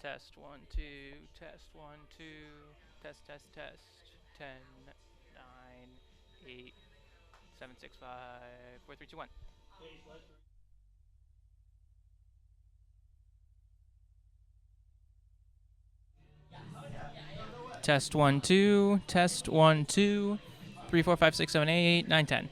Test 1 2, test 1 2, test. 10, 9, 8, 7, 6, 5, 4, 3, 2, 1. Test 1 2, test 1 2, 3, 4, 5, 6, 7, 8, 9, 10.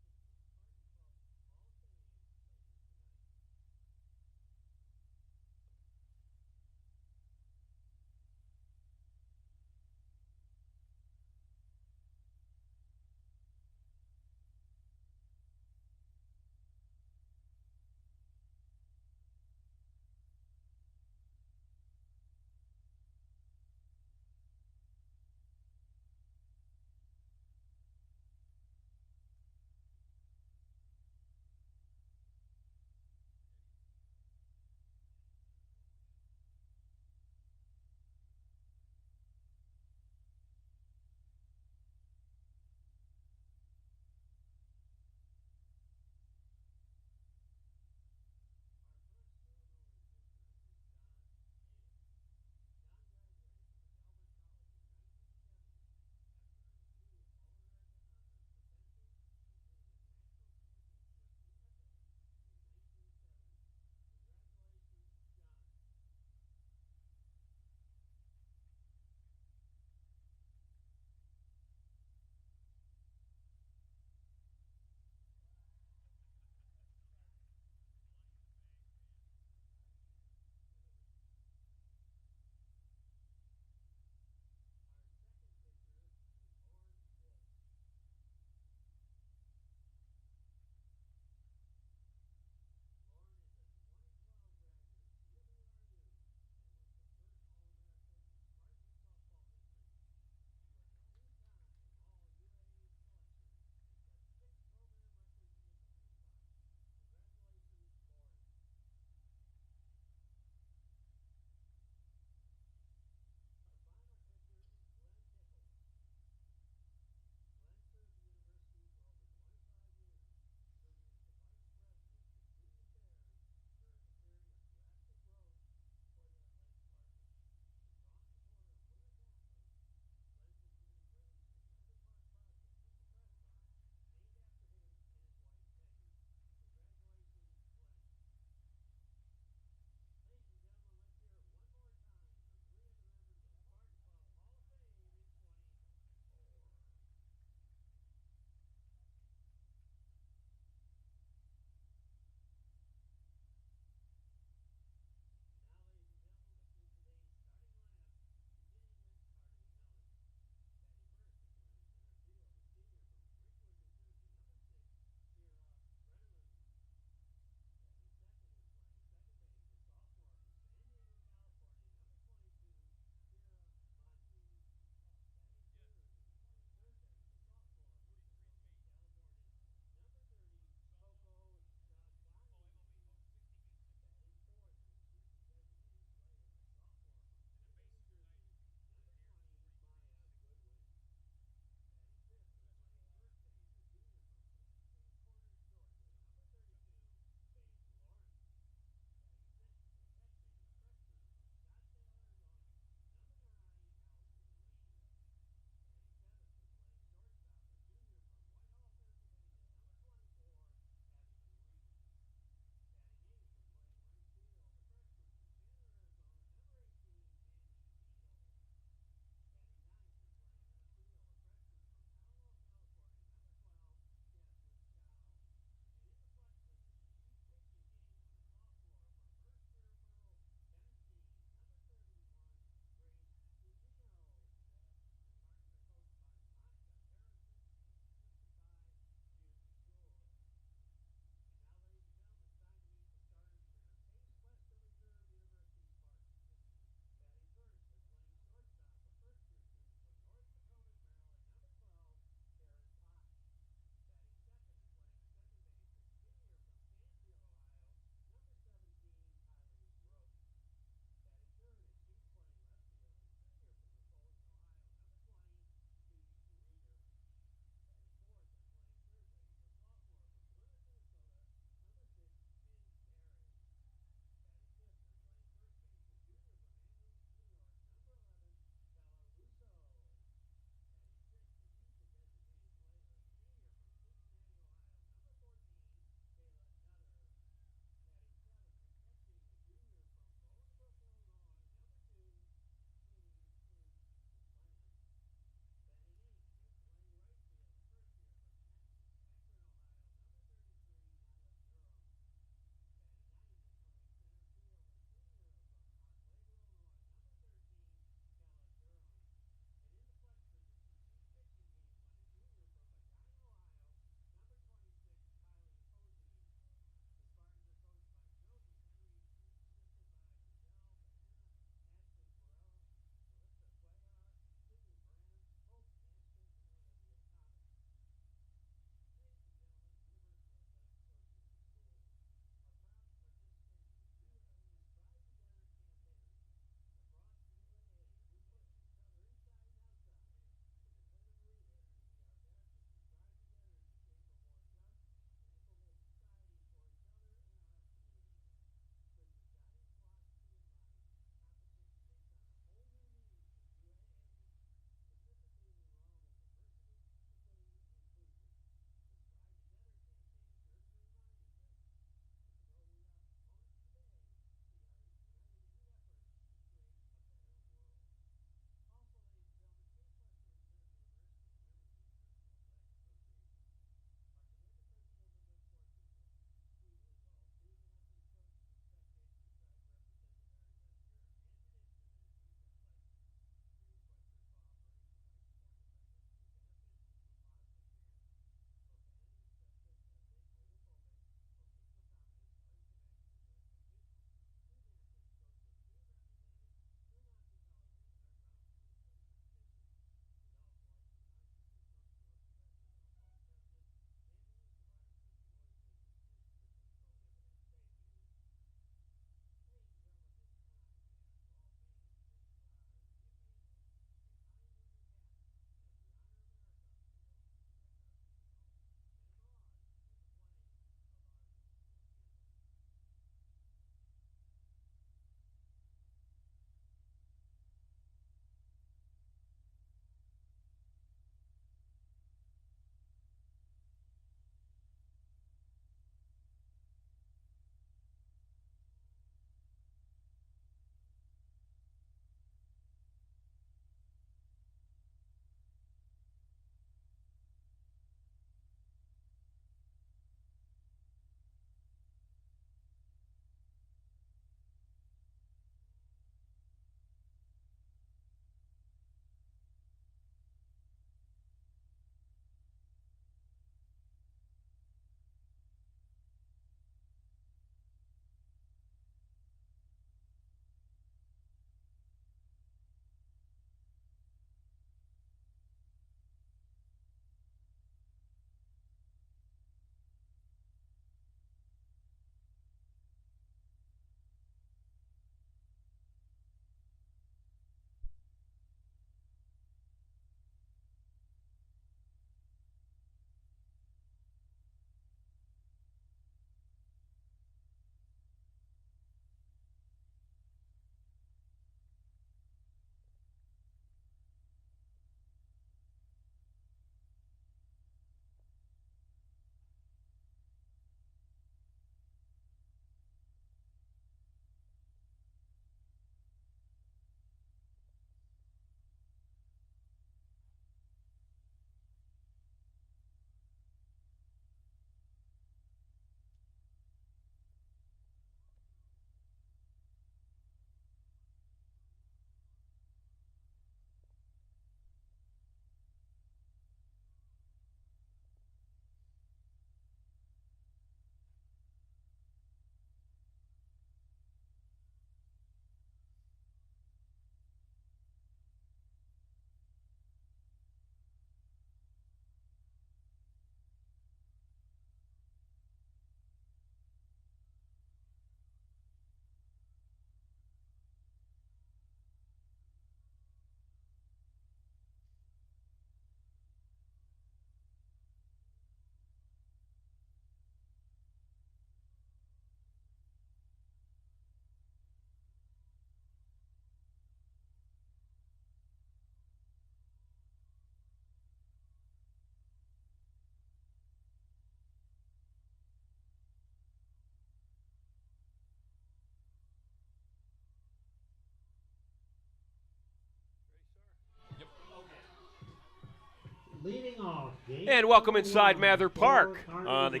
And welcome inside Mather Park on the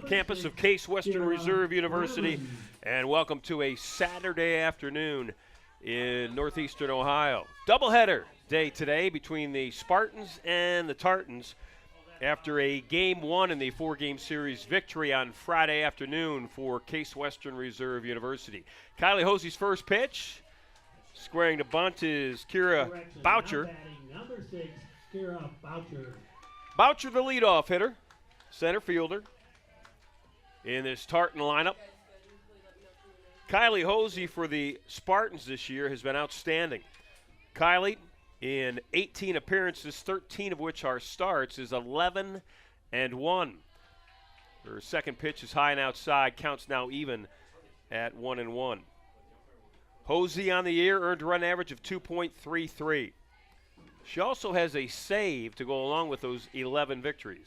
campus of Case Western Reserve University. And welcome to a Saturday afternoon in northeastern Ohio. Doubleheader day today between the Spartans and the Tartans after a Game 1 in the 4-game series victory on Friday afternoon for Case Western Reserve University. Kylie Hosey's first pitch. Squaring to bunt is Kira Boucher. Number 6, Kira Boucher. Boucher, the leadoff hitter, center fielder in this Tartan lineup. Kylie Hosey for the Spartans this year has been outstanding. Kylie, in 18 appearances, 13 of which are starts, is 11-1. Her second pitch is high and outside, counts now even at 1-1. Hosey on the year earned a run average of 2.33. She also has a save to go along with those 11 victories.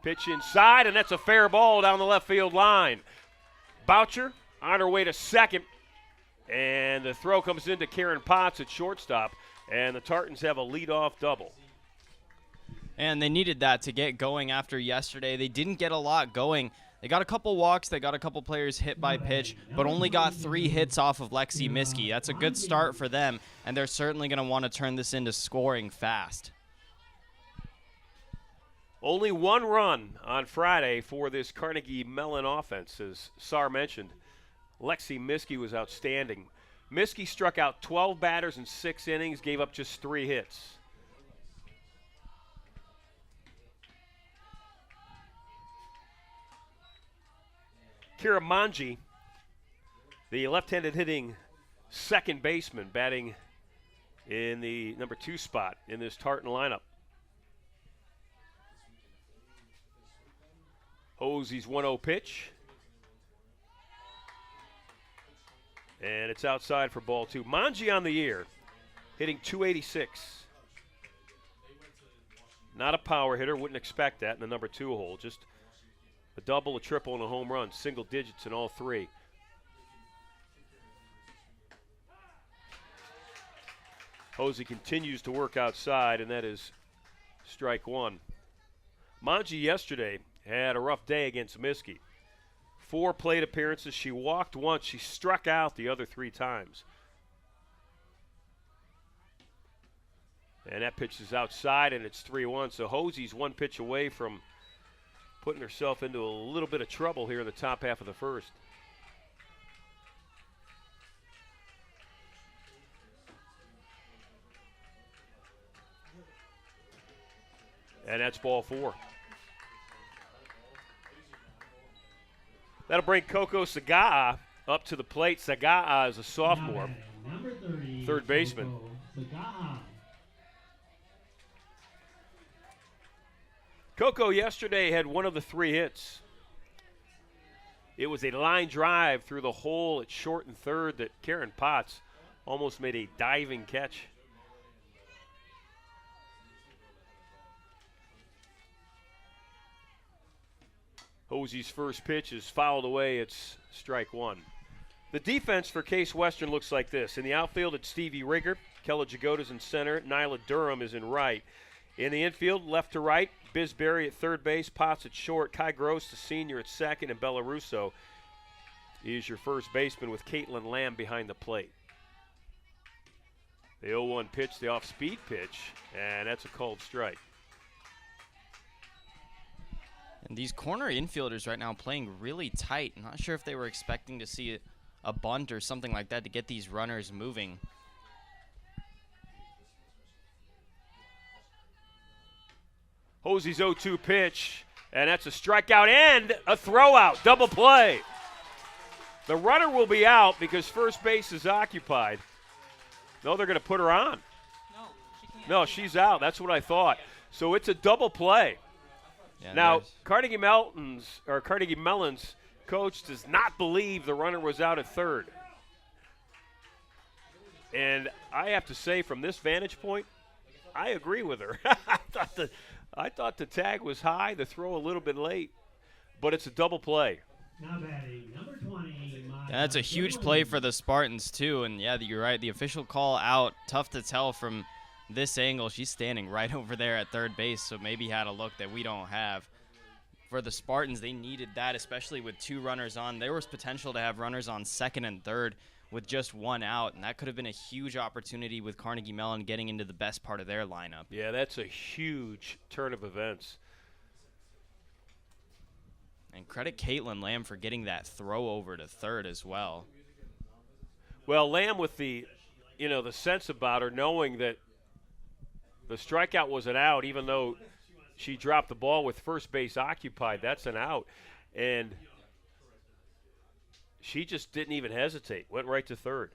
Pitch inside, and that's a fair ball down the left field line. Boucher on her way to second, and the throw comes into Karen Potts at shortstop, and the Tartans have a leadoff double. And they needed that to get going after yesterday. They didn't get a lot going. They got a couple walks, they got a couple players hit by pitch, but only got 3 hits off of Lexi Miskey. That's a good start for them, and they're certainly going to want to turn this into scoring fast. Only 1 run on Friday for this Carnegie Mellon offense, as Sar mentioned. Lexi Miskey was outstanding. Miskey struck out 12 batters in 6 innings, gave up just 3 hits. Kira Manji, the left-handed hitting second baseman, batting in the number 2 spot in this Tartan lineup. Hosey's 1-0 pitch. And it's outside for ball 2. Manji on the year, hitting .286. Not a power hitter, wouldn't expect that in the number 2 hole. Just a double, a triple, and a home run. Single digits in all 3. Hosey continues to work outside, and that is strike 1. Manji yesterday had a rough day against Miskey. 4 plate appearances. She walked once. She struck out the other 3 times. And that pitch is outside, and it's 3-1. So Hosey's 1 pitch away from putting herself into a little bit of trouble here in the top half of the first. And that's ball 4. That'll bring Coco Sagaa up to the plate. Sagaa is a sophomore, Number 30, third baseman. Sagaa. Coco yesterday had 1 of the 3 hits. It was a line drive through the hole at short and third that Karen Potts almost made a diving catch. Hosey's first pitch is fouled away. It's strike 1. The defense for Case Western looks like this. In the outfield, it's Stevie Rigger. Kella Jagoda's in center. Nyla Durham is in right. In the infield, left to right, Biz Berry at third base, Potts at short, Kai Gross, the senior, at second, and Bella Russo is your first baseman with Caitlin Lamb behind the plate. The 0-1 pitch, the off-speed pitch, and that's a called strike. And these corner infielders right now playing really tight. I'm not sure if they were expecting to see a bunt or something like that to get these runners moving. Hosey's 0-2 pitch, and that's a strikeout and a throwout, double play. The runner will be out because first base is occupied. No, they're going to put her on. No, she's out. That's what I thought. So it's a double play. Yeah, now, Carnegie Mellon's coach does not believe the runner was out at third. And I have to say, from this vantage point, I agree with her. I thought the tag was high, the throw a little bit late, but it's a double play. Now batting, number 20, That's a huge play for the Spartans, too. And, yeah, you're right. The official call out, tough to tell from this angle. She's standing right over there at third base, so maybe had a look that we don't have. For the Spartans, they needed that, especially with 2 runners on. There was potential to have runners on second and third with just 1 out, and that could have been a huge opportunity with Carnegie Mellon getting into the best part of their lineup. Yeah, that's a huge turn of events. And credit Caitlin Lamb for getting that throw over to third as well. Well, Lamb with the sense about her, knowing that the strikeout was an out, even though she dropped the ball with first base occupied. That's an out. And she just didn't even hesitate. Went right to third.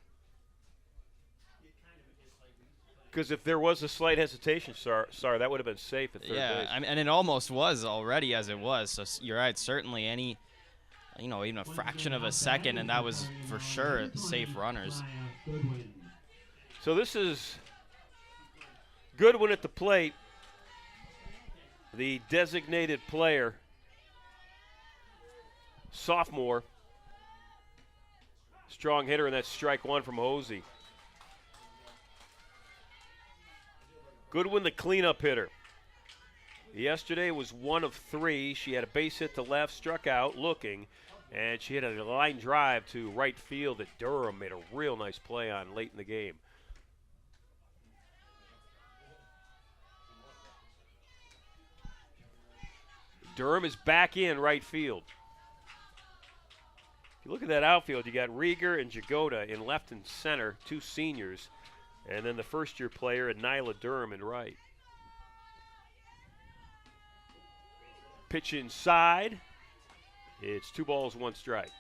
Because if there was a slight hesitation, sorry, that would have been safe at third base. Yeah, and it almost was already as it was. So you're right. Certainly any, even a fraction of a second, and that was for sure safe runners. So this is Goodwin at the plate, the designated player, sophomore, strong hitter, and that's strike 1 from Hosey. Goodwin, the cleanup hitter. Yesterday was 1 of 3. She had a base hit to left, struck out looking, and she hit a line drive to right field that Durham made a real nice play on late in the game. Durham is back in right field. If you look at that outfield, you got Rieger and Jagoda in left and center, 2 seniors, and then the first-year player and Nyla Durham in right. Pitch inside. It's 2 balls, 1 strike.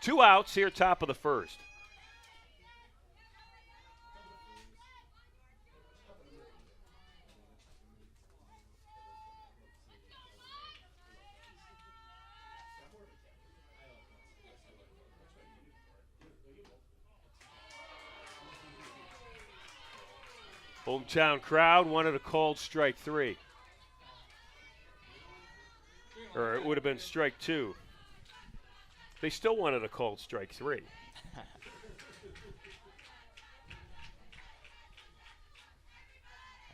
2 outs here, top of the first. Hometown crowd wanted a called strike 3. Or it would have been strike 2. They still wanted a called strike 3.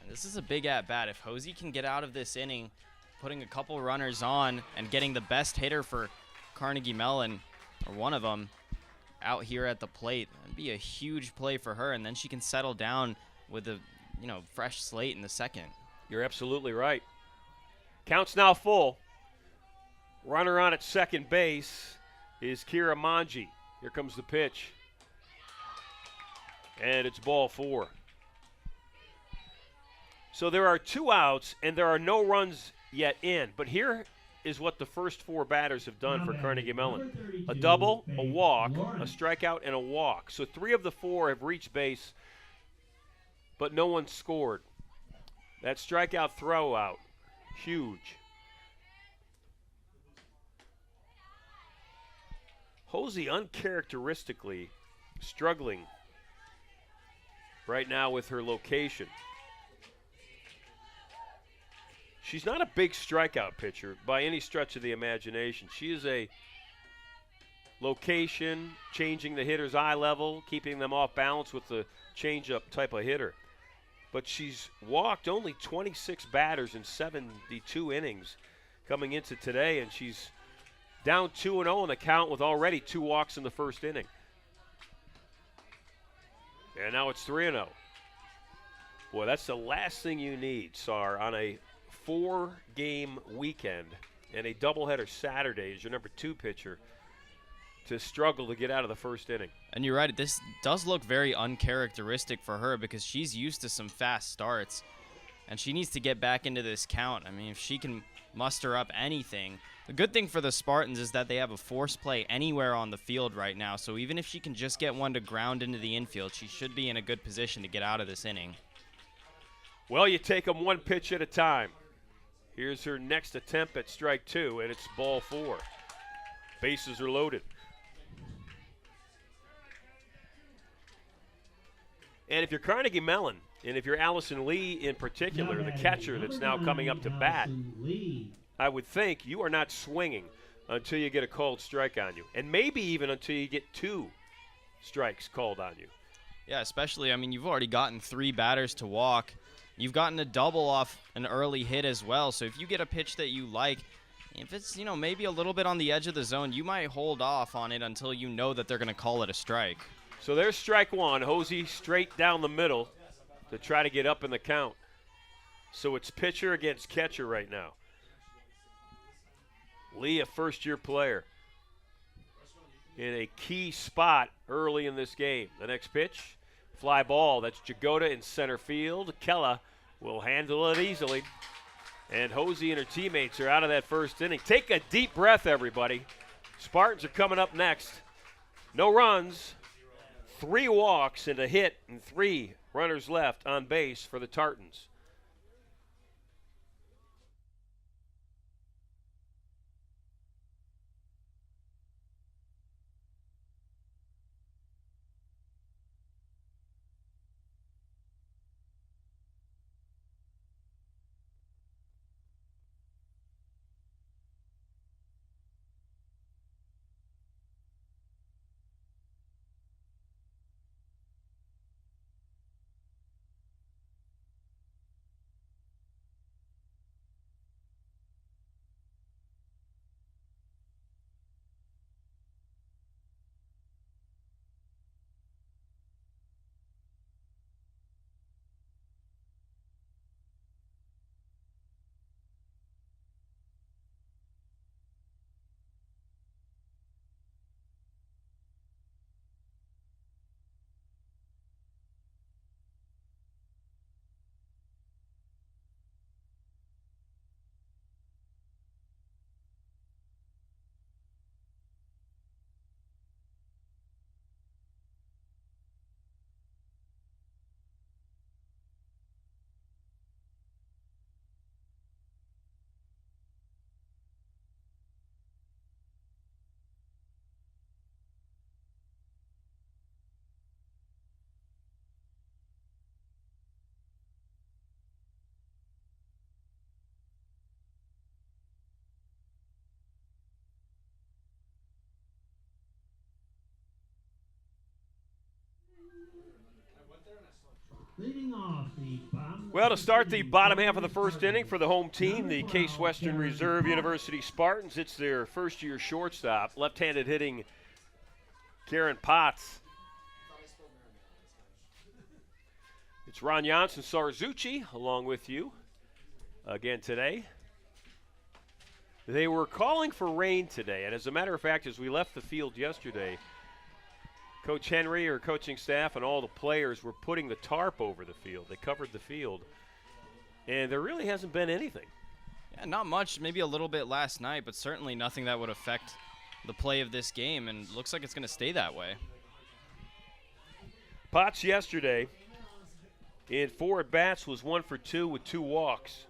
And this is a big at-bat. If Hosey can get out of this inning, putting a couple runners on and getting the best hitter for Carnegie Mellon, or one of them, out here at the plate, that'd be a huge play for her, and then she can settle down with a fresh slate in the second. You're absolutely right. Count's now full. Runner on at second base is Kira Manji. Here comes the pitch. And it's ball 4. So there are 2 outs, and there are no runs yet in. But here is what the first 4 batters have done for Carnegie Mellon. A double, a walk, a strikeout, and a walk. So 3 of the 4 have reached base, but no one scored. That strikeout throw out, huge. Hosey uncharacteristically struggling right now with her location. She's not a big strikeout pitcher by any stretch of the imagination. She is a location, changing the hitter's eye level, keeping them off balance with the changeup type of hitter. But she's walked only 26 batters in 72 innings coming into today, and she's down 2-0 in the count with already 2 walks in the first inning. And now it's 3-0. Boy, that's the last thing you need, Sar, on a 4-game weekend and a doubleheader Saturday as your number 2 pitcher to struggle to get out of the first inning. And you're right, this does look very uncharacteristic for her because she's used to some fast starts, and she needs to get back into this count. I mean, if she can muster up anything. The good thing for the Spartans is that they have a force play anywhere on the field right now, so even if she can just get one to ground into the infield, she should be in a good position to get out of this inning. Well, you take them 1 pitch at a time. Here's her next attempt at strike 2, and it's ball 4. Bases are loaded. And if you're Carnegie Mellon, and if you're Allison Lee in particular, the catcher that's now coming up to bat, I would think you are not swinging until you get a called strike on you, and maybe even until you get 2 strikes called on you. Yeah, especially, I mean, you've already gotten 3 batters to walk. You've gotten a double off an early hit as well. So if you get a pitch that you like, if it's, maybe a little bit on the edge of the zone, you might hold off on it until you know that they're going to call it a strike. So there's strike 1. Hosey straight down the middle to try to get up in the count. So it's pitcher against catcher right now. Lee, a first-year player, in a key spot early in this game. The next pitch, fly ball. That's Jagoda in center field. Kella will handle it easily. And Hosey and her teammates are out of that first inning. Take a deep breath, everybody. Spartans are coming up next. No runs, 3 walks and a hit, and 3 runners left on base for the Tartans. Leading off the bottom. Well, to start the bottom half of the first inning for the home team, the Case Western Reserve University Spartans, it's their first-year shortstop, left-handed hitting Karen Potts. It's Ron Janssen Sarzucci along with you again today. They were calling for rain today, and as a matter of fact, as we left the field yesterday, Coach Henry, her coaching staff, and all the players were putting the tarp over the field. They covered the field, and there really hasn't been anything. Yeah, not much, maybe a little bit last night, but certainly nothing that would affect the play of this game, and looks like it's going to stay that way. Potts yesterday in 4 at-bats was 1 for 2 with 2 walks.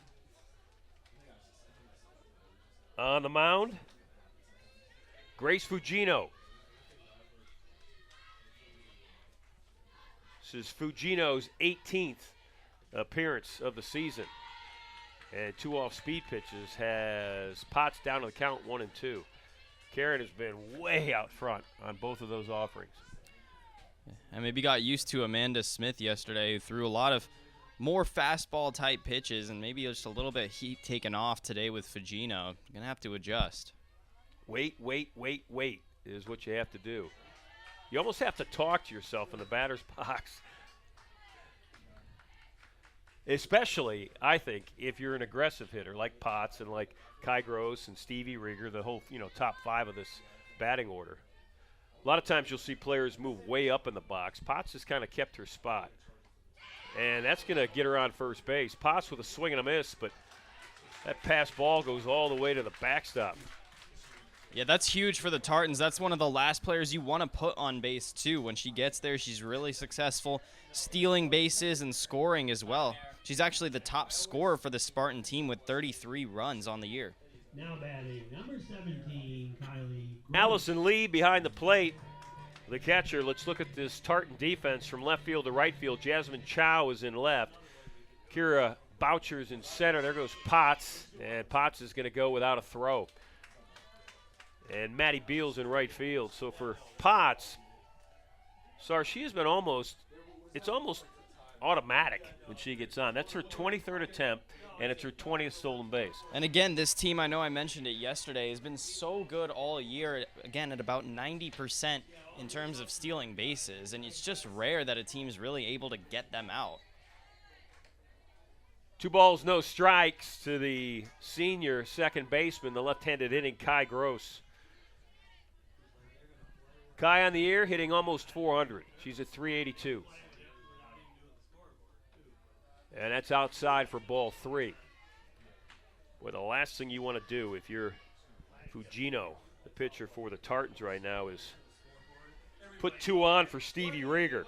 On the mound, Grace Fugino. This is Fugino's 18th appearance of the season. And 2 off-speed pitches has Potts down to the count 1-2. Karen has been way out front on both of those offerings. And maybe got used to Amanda Smith yesterday, who threw a lot of more fastball-type pitches, and maybe just a little bit heat taken off today with Fugino. Going to have to adjust. Wait is what you have to do. You almost have to talk to yourself in the batter's box. Especially, I think, if you're an aggressive hitter like Potts and like Kai Gross and Stevie Rieger, the whole top 5 of this batting order. A lot of times you'll see players move way up in the box. Potts has kind of kept her spot. And that's going to get her on first base. Potts with a swing and a miss, but that pass ball goes all the way to the backstop. Yeah, that's huge for the Tartans. That's one of the last players you want to put on base, too. When she gets there, she's really successful, stealing bases and scoring as well. She's actually the top scorer for the Spartan team with 33 runs on the year. Now batting, number 17, Kylie. Allison Lee behind the plate. The catcher. Let's look at this Tartan defense from left field to right field. Jasmine Chow is in left. Kira Boucher's in center. There goes Potts, and Potts is going to go without a throw. And Maddie Beals in right field. So for Potts, she has been it's almost automatic when she gets on. That's her 23rd attempt, and it's her 20th stolen base. And again, this team, I know I mentioned it yesterday, has been so good all year, again, at about 90% in terms of stealing bases, and it's just rare that a team's really able to get them out. 2 balls, no strikes to the senior second baseman, the left-handed hitting Kai Gross. Kai on the year hitting almost 400. She's at 382. And that's outside for ball 3. Boy, the last thing you want to do if you're Fugino, the pitcher for the Tartans right now, is put 2 on for Stevie Rieger.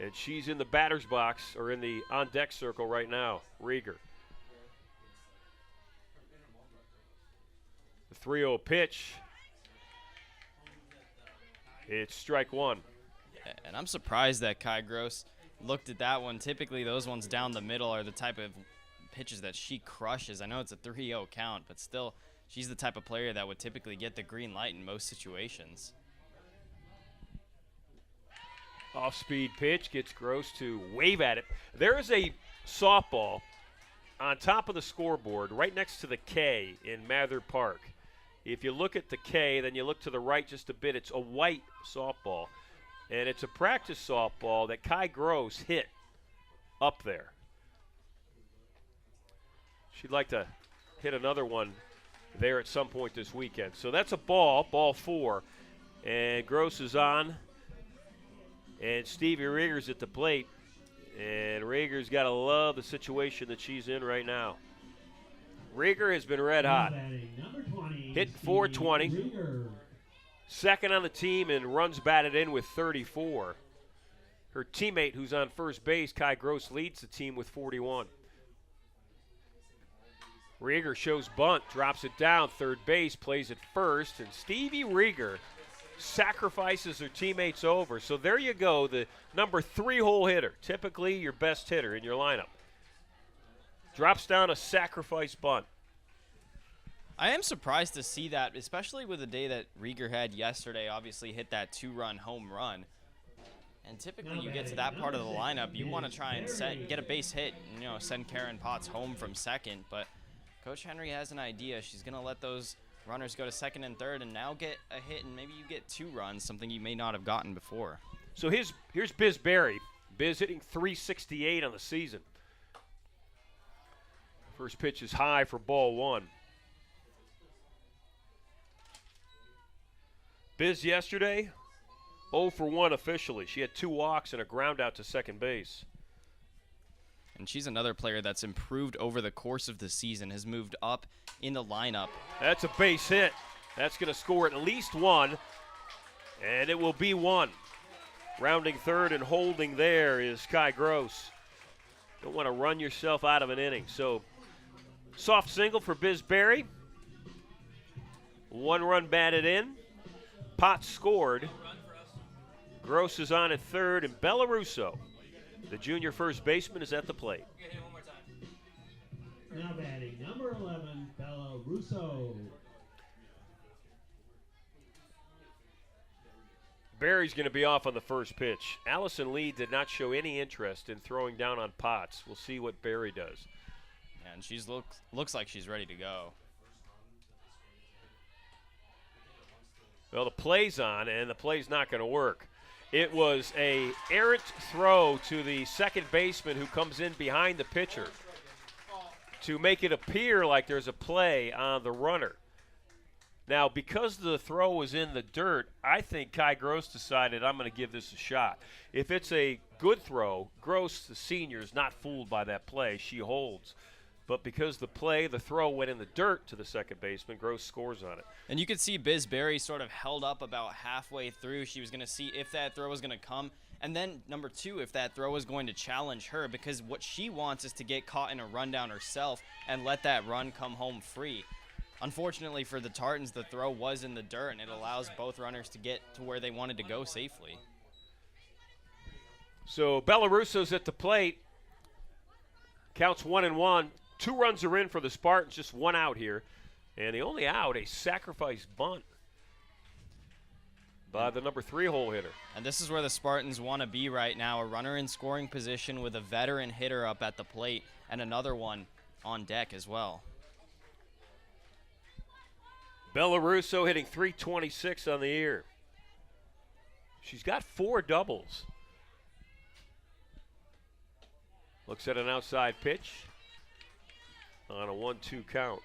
And she's in the batter's box, or in the on-deck circle right now, Rieger. The 3-0 pitch. It's strike 1. And I'm surprised that Kai Gross looked at that one. Typically, those ones down the middle are the type of pitches that she crushes. I know it's a 3-0 count, but still, she's the type of player that would typically get the green light in most situations. Off-speed pitch gets Gross to wave at it. There is a softball on top of the scoreboard right next to the K in Mather Park. If you look at the K, then you look to the right just a bit, it's a white softball. And it's a practice softball that Kai Gross hit up there. She'd like to hit another one there at some point this weekend. So that's a ball 4. And Gross is on. And Stevie Rieger's at the plate. And Rieger's got to love the situation that she's in right now. Rieger has been red hot. Hit 420. Second on the team and runs batted in with 34. Her teammate, who's on first base, Kai Gross, leads the team with 41. Rieger shows bunt, drops it down, third base, plays it first, and Stevie Rieger sacrifices her teammates over. So there you go, the number 3-hole hitter, typically your best hitter in your lineup. Drops down a sacrifice bunt. I am surprised to see that, especially with the day that Rieger had yesterday, obviously hit that 2-run home run. And typically you get to that part of the lineup, you want to try and get a base hit, send Karen Potts home from second. But Coach Henry has an idea. She's going to let those runners go to second and third and now get a hit, and maybe you get 2 runs, something you may not have gotten before. So here's Biz Berry. Biz hitting 368 on the season. First pitch is high for ball 1. Biz yesterday, 0 for 1 officially. She had 2 walks and a ground out to second base. And she's another player that's improved over the course of the season, has moved up in the lineup. That's a base hit. That's going to score at least 1, and it will be 1. Rounding third and holding there is Kai Gross. Don't want to run yourself out of an inning. So, soft single for Biz Berry. 1 run batted in. Potts scored. Gross is on at third, and Bella Russo, the junior first baseman, is at the plate. Now batting number 11, Bella Russo. Barry's going to be off on the first pitch. Allison Lee did not show any interest in throwing down on Potts. We'll see what Barry does. And she's looks like she's ready to go. Well, the play's on, and the play's not going to work. It was a errant throw to the second baseman who comes in behind the pitcher to make it appear like there's a play on the runner. Now, because the throw was in the dirt, I think Kai Gross decided, I'm going to give this a shot. If it's a good throw, Gross, the senior, is not fooled by that play. She holds. But because the throw went in the dirt to the second baseman, Gross scores on it. And you could see Biz Berry sort of held up about halfway through. She was going to see if that throw was going to come. And then, number 2, if that throw was going to challenge her, because what she wants is to get caught in a rundown herself and let that run come home free. Unfortunately for the Tartans, the throw was in the dirt, and it allows both runners to get to where they wanted to go safely. So Bella Russo's at the plate. Counts 1-1. 2 runs are in for the Spartans, just 1 out here. And the only out, a sacrifice bunt by the number 3 hole hitter. And this is where the Spartans want to be right now, a runner in scoring position with a veteran hitter up at the plate and another one on deck as well. Bella Russo hitting .326 on the year. She's got 4 doubles. Looks at an outside pitch on a 1-2 count.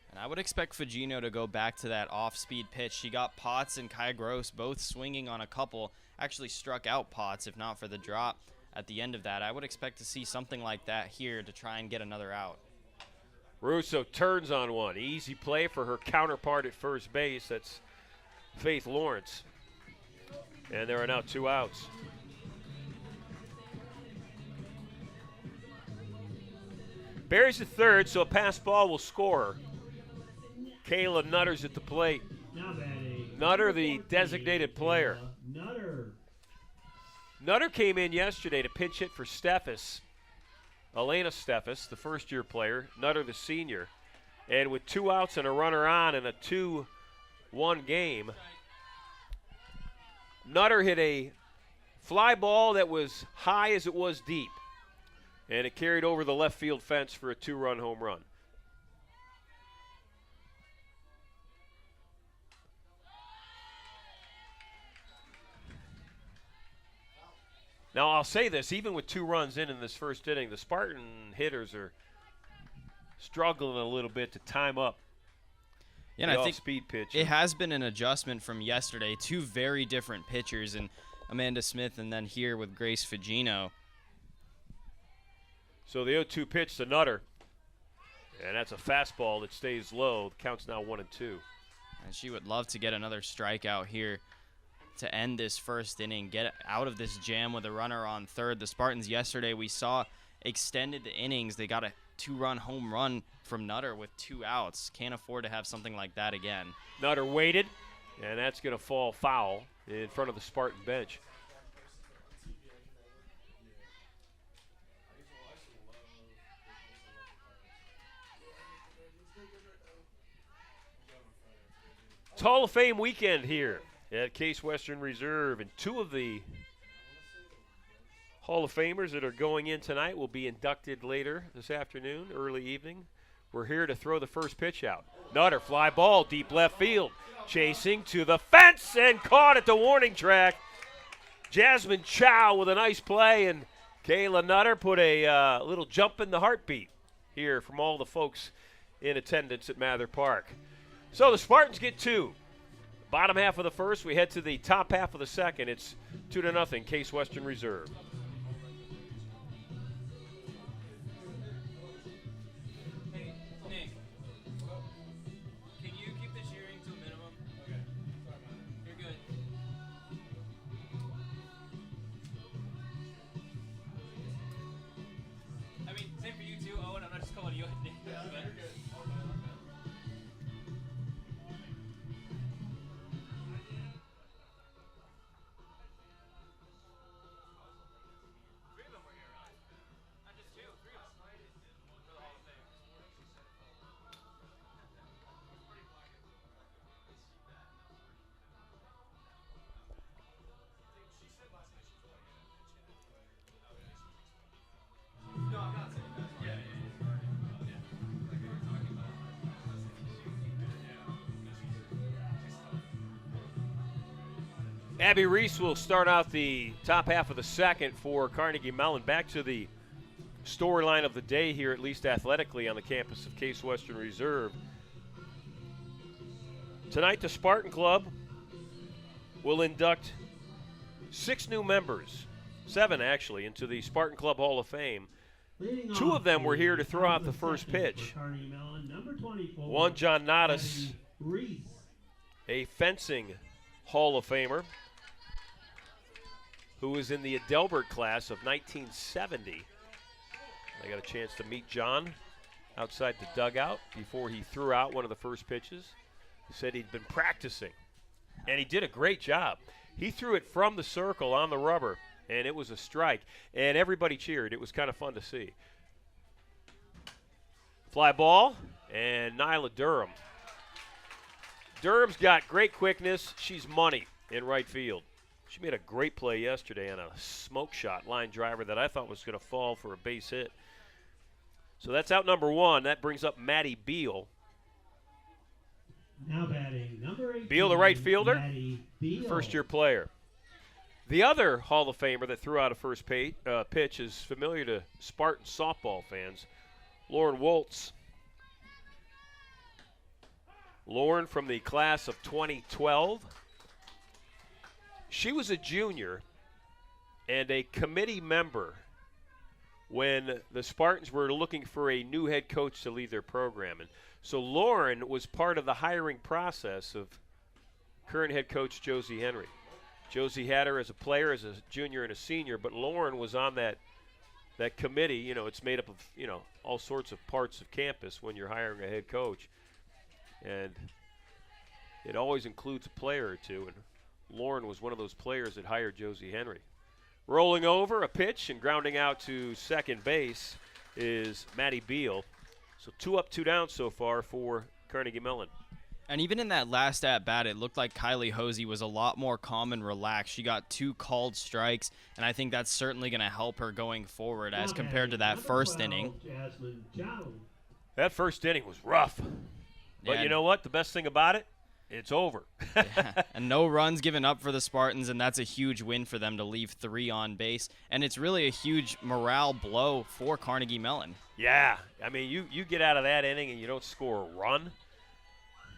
And I would expect Fugino to go back to that off-speed pitch. She got Potts and Kai Gross both swinging on a couple. Actually struck out Potts, if not for the drop at the end of that. I would expect to see something like that here to try and get another out. Russo turns on one. Easy play for her counterpart at first base. That's Faith Lawrence. And there are now 2 outs. Barry's at third, so a pass ball will score. Kayla Nutter's at the plate. Nutter, the designated player. Nutter came in yesterday to pinch hit for Steffes. Elena Steffes, the first-year player. Nutter, the senior. And with 2 outs and a runner on in a 2-1 game, Nutter hit a fly ball that was high as it was deep. And it carried over the left field fence for a 2-run home run. Now, I'll say this, even with 2 runs in this first inning, the Spartan hitters are struggling a little bit to time up the I think speed pitch. It has been an adjustment from yesterday. 2 very different pitchers, and Amanda Smith and then here with Grace Fugino. So the 0-2 pitch to Nutter, and that's a fastball that stays low. The count's now 1-2. And she would love to get another strikeout here to end this first inning, get out of this jam with a runner on third. The Spartans yesterday, we saw, extended the innings. They got a 2-run home run from Nutter with 2 outs. Can't afford to have something like that again. Nutter waited, and that's going to fall foul in front of the Spartan bench. It's Hall of Fame weekend here at Case Western Reserve, and 2 of the Hall of Famers that are going in tonight will be inducted later this afternoon, early evening. We're here to throw the first pitch out. Nutter, fly ball, deep left field, chasing to the fence and caught at the warning track. Jasmine Chow with a nice play, and Kayla Nutter put a little jump in the heartbeat here from all the folks in attendance at Mather Park. So the Spartans get 2. Bottom half of the first, we head to the top half of the second. It's 2-0, Case Western Reserve. Hey, Nick, can you keep the cheering to a minimum? Okay. You're good. I mean, same for you too, Owen. I'm not just calling you Nick. Yeah, you're good. Abby Reese will start out the top half of the second for Carnegie Mellon. Back to the storyline of the day here, at least athletically, on the campus of Case Western Reserve. Tonight, the Spartan Club will induct 6 new members, 7 actually, into the Spartan Club Hall of Fame. 2 of them were here to throw out the first pitch. One, John Nadas, a fencing Hall of Famer, who was in the Adelbert class of 1970. I got a chance to meet John outside the dugout before he threw out one of the first pitches. He said he'd been practicing, and he did a great job. He threw it from the circle on the rubber, and it was a strike, and everybody cheered. It was kind of fun to see. Fly ball, and Nyla Durham. Durham's got great quickness. She's money in right field. She made a great play yesterday on a smoke shot line driver that I thought was going to fall for a base hit. So that's out number 1. That brings up Maddie Beal. Now batting number 18, Beal, the right fielder, Maddie Beal. first-year player. The other Hall of Famer that threw out a first pitch is familiar to Spartan softball fans, Lauren Woltz. Lauren from the class of 2012. She was a junior and a committee member when the Spartans were looking for a new head coach to lead their program. And so Lauren was part of the hiring process of current head coach Josie Henry. Josie had her as a player, as a junior and a senior, but Lauren was on that committee. You know, it's made up of, you know, all sorts of parts of campus when you're hiring a head coach. And it always includes a player or two, and Lauren was one of those players that hired Josie Henry. Rolling over, a pitch, and grounding out to second base is Maddie Beal. So 2 up, 2 down so far for Carnegie Mellon. And even in that last at-bat, it looked like Kylie Hosey was a lot more calm and relaxed. She got 2 called strikes, and I think that's certainly going to help her going forward as compared to that first inning. That first inning was rough. But Yeah, you know what? The best thing about it, it's over. yeah. And no runs given up for the Spartans, and that's a huge win for them to leave 3 on base. And it's really a huge morale blow for Carnegie Mellon. Yeah. I mean, you get out of that inning and you don't score a run.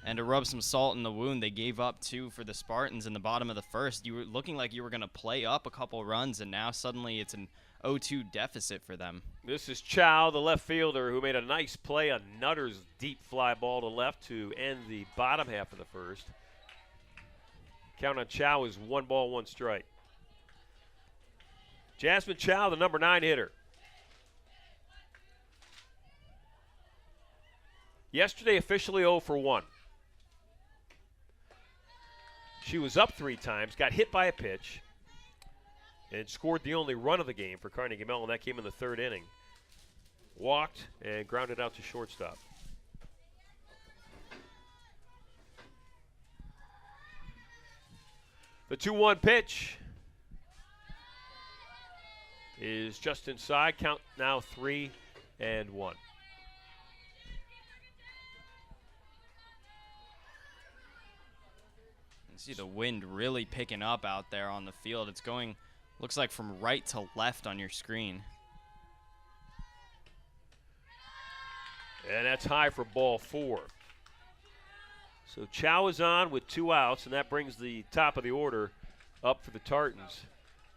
And to rub some salt in the wound, they gave up 2 for the Spartans in the bottom of the first. You were looking like you were going to play up a couple runs, and now suddenly it's an 0-2 deficit for them. This is Chow, the left fielder, who made a nice play on Nutter's deep fly ball to left to end the bottom half of the first. Count on Chow is 1 ball, 1 strike. Jasmine Chow, the number 9 hitter. Yesterday, officially 0 for 1. She was up 3 times, got hit by a pitch, and scored the only run of the game for Carnegie Mellon. That came in the 3rd inning. Walked and grounded out to shortstop. The 2-1 pitch is just inside. Count now 3-1. See the wind really picking up out there on the field. It's going, looks like from right to left on your screen. And that's high for ball 4. So Chow is on with 2 outs, and that brings the top of the order up for the Tartans.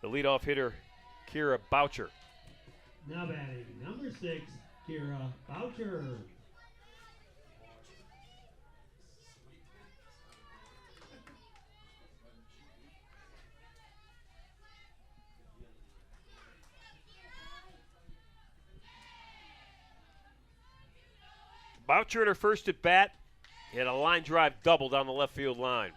The leadoff hitter, Kira Boucher. Now batting number 6, Kira Boucher. Boucher in her first at bat hit a line drive double down the left field line.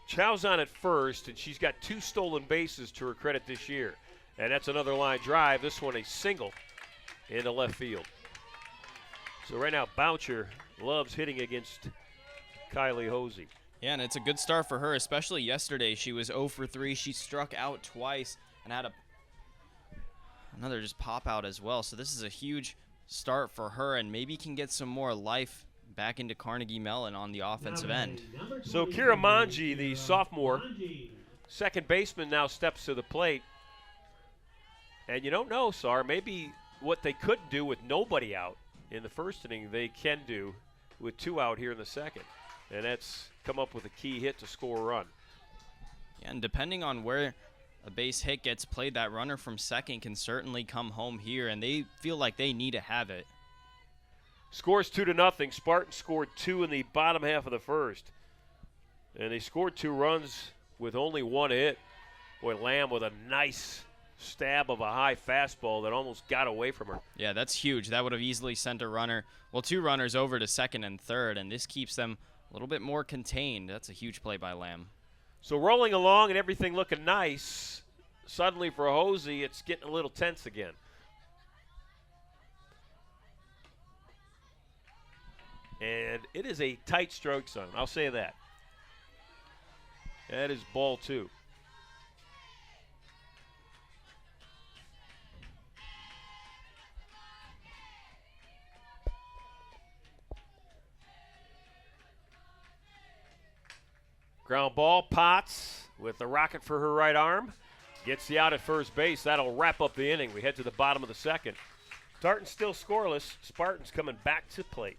Chow's on at first, and she's got 2 stolen bases to her credit this year. And that's another line drive. This one a single into left field. So right now, Boucher loves hitting against Kylie Hosey. Yeah, and it's a good start for her, especially yesterday. She was 0 for 3. She struck out twice and had another just pop out as well. So this is a huge start for her, and maybe can get some more life back into Carnegie Mellon on the offensive end. So Kira Manji, the sophomore, second baseman, now steps to the plate. And you don't know, Sar, maybe what they couldn't do with nobody out in the first inning, they can do with 2 out here in the second. And that's come up with a key hit to score a run. Yeah, and depending on where a base hit gets played, that runner from second can certainly come home here, and they feel like they need to have it. Scores 2-0. Spartans scored 2 in the bottom half of the first. And they scored 2 runs with only 1 hit. Boy, Lamb with a nice stab of a high fastball that almost got away from her. Yeah, that's huge. That would have easily sent a runner, well, 2 runners over to second and third, and this keeps them a little bit more contained. That's a huge play by Lamb. So rolling along and everything looking nice, suddenly for Hosey, it's getting a little tense again. And it is a tight stroke zone, I'll say that. That is ball 2. Ground ball, Potts with the rocket for her right arm. Gets the out at first base. That'll wrap up the inning. We head to the bottom of the second. Tartan still scoreless. Spartans coming back to plate.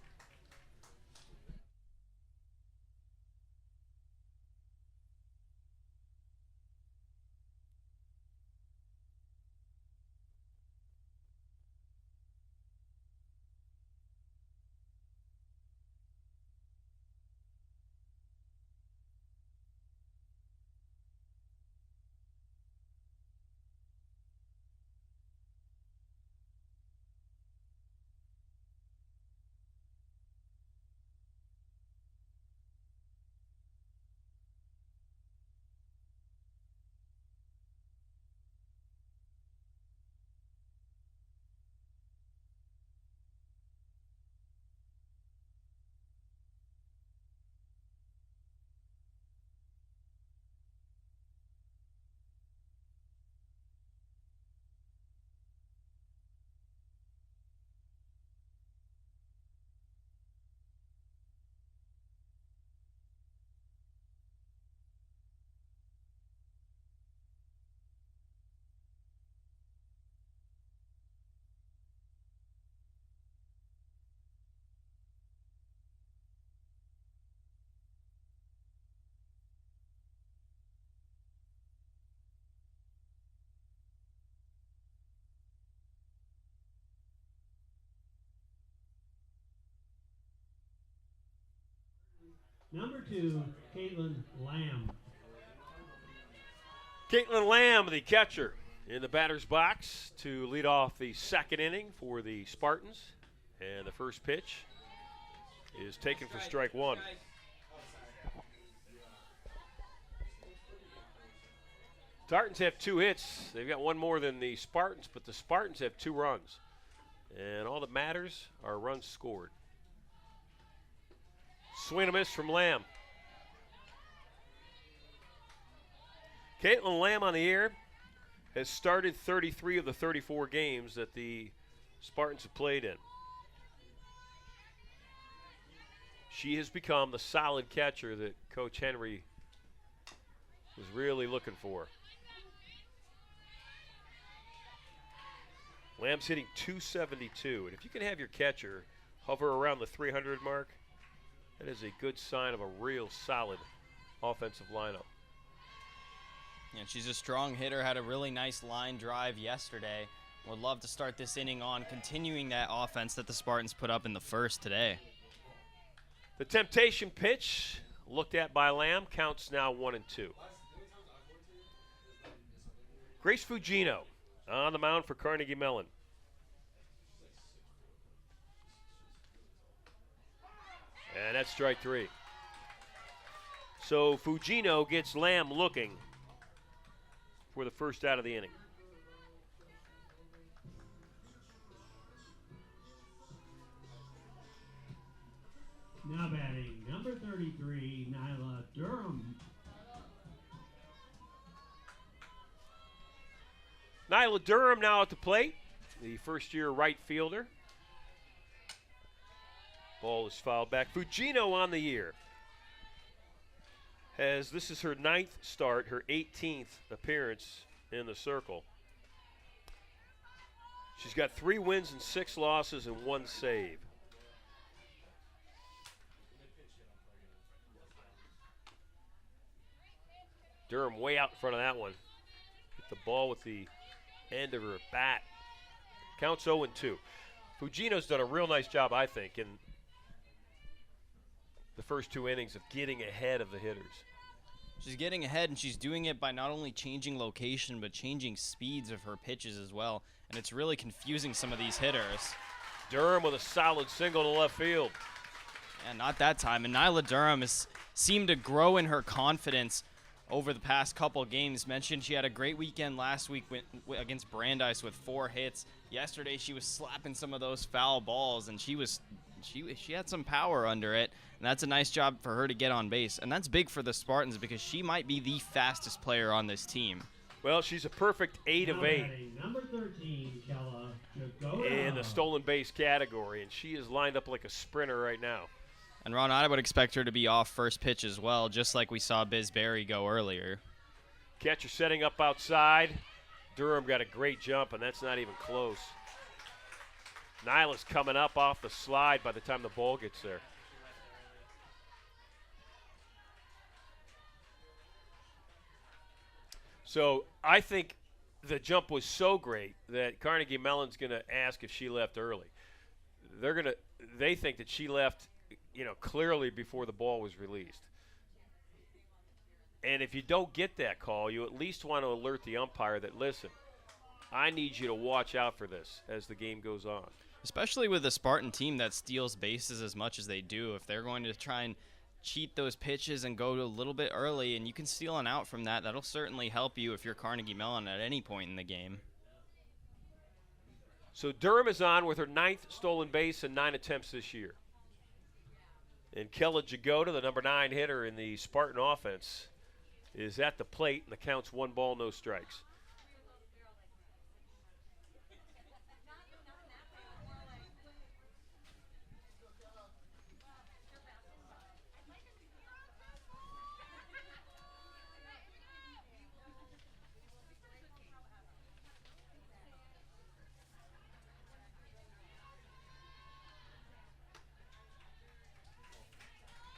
Number 2, Caitlin Lamb. Caitlin Lamb, the catcher, in the batter's box to lead off the second inning for the Spartans. And the first pitch is taken for strike 1. Tartans have 2 hits. They've got 1 more than the Spartans, but the Spartans have 2 runs. And all that matters are runs scored. Swing and a miss from Lamb. Caitlin Lamb on the year has started 33 of the 34 games that the Spartans have played in. She has become the solid catcher that Coach Henry was really looking for. Lamb's hitting .272, and if you can have your catcher hover around the 300 mark, that is a good sign of a real solid offensive lineup. Yeah, she's a strong hitter, had a really nice line drive yesterday. Would love to start this inning on continuing that offense that the Spartans put up in the first today. The temptation pitch looked at by Lamb, counts now 1-2. Grace Fugino on the mound for Carnegie Mellon. And that's strike 3. So Fugino gets Lamb looking for the first out of the inning. Now batting, number 33, Nyla Durham. Nyla Durham now at the plate, the first-year right fielder. Ball is fouled back. Fugino on the year. This is her 9th start, her 18th appearance in the circle. She's got 3 wins and 6 losses and 1 save. Durham way out in front of that one. Hit the ball with the end of her bat. Counts 0-2. Fugino's done a real nice job, I think, in the first 2 innings of getting ahead of the hitters. She's getting ahead, and she's doing it by not only changing location, but changing speeds of her pitches as well. And it's really confusing some of these hitters. Durham with a solid single to left field. And not that time. And Nyla Durham has seemed to grow in her confidence over the past couple games. Mentioned she had a great weekend last week against Brandeis with 4 hits. Yesterday she was slapping some of those foul balls, and she had some power under it. And that's a nice job for her to get on base. And that's big for the Spartans because she might be the fastest player on this team. Well, she's a perfect 8 of 8 Number 13, Kella Jagoda. in the stolen base category, and she is lined up like a sprinter right now. And Ron, I would expect her to be off first pitch as well, just like we saw Biz Berry go earlier. Catcher setting up outside. Durham got a great jump, and that's not even close. Nyla's coming up off the slide by the time the ball gets there. So I think the jump was so great that Carnegie Mellon's going to ask if she left early. They think that she left, clearly before the ball was released. And if you don't get that call, you at least want to alert the umpire that, listen, I need you to watch out for this as the game goes on. Especially with a Spartan team that steals bases as much as they do. If they're going to try and cheat those pitches and go to a little bit early, and you can steal an out from that, that'll certainly help you if you're Carnegie Mellon at any point in the game. So Durham is on with her 9th stolen base and 9 attempts this year. And Kella Jagoda, the number 9 hitter in the Spartan offense, is at the plate, and the count's 1 ball, no strikes.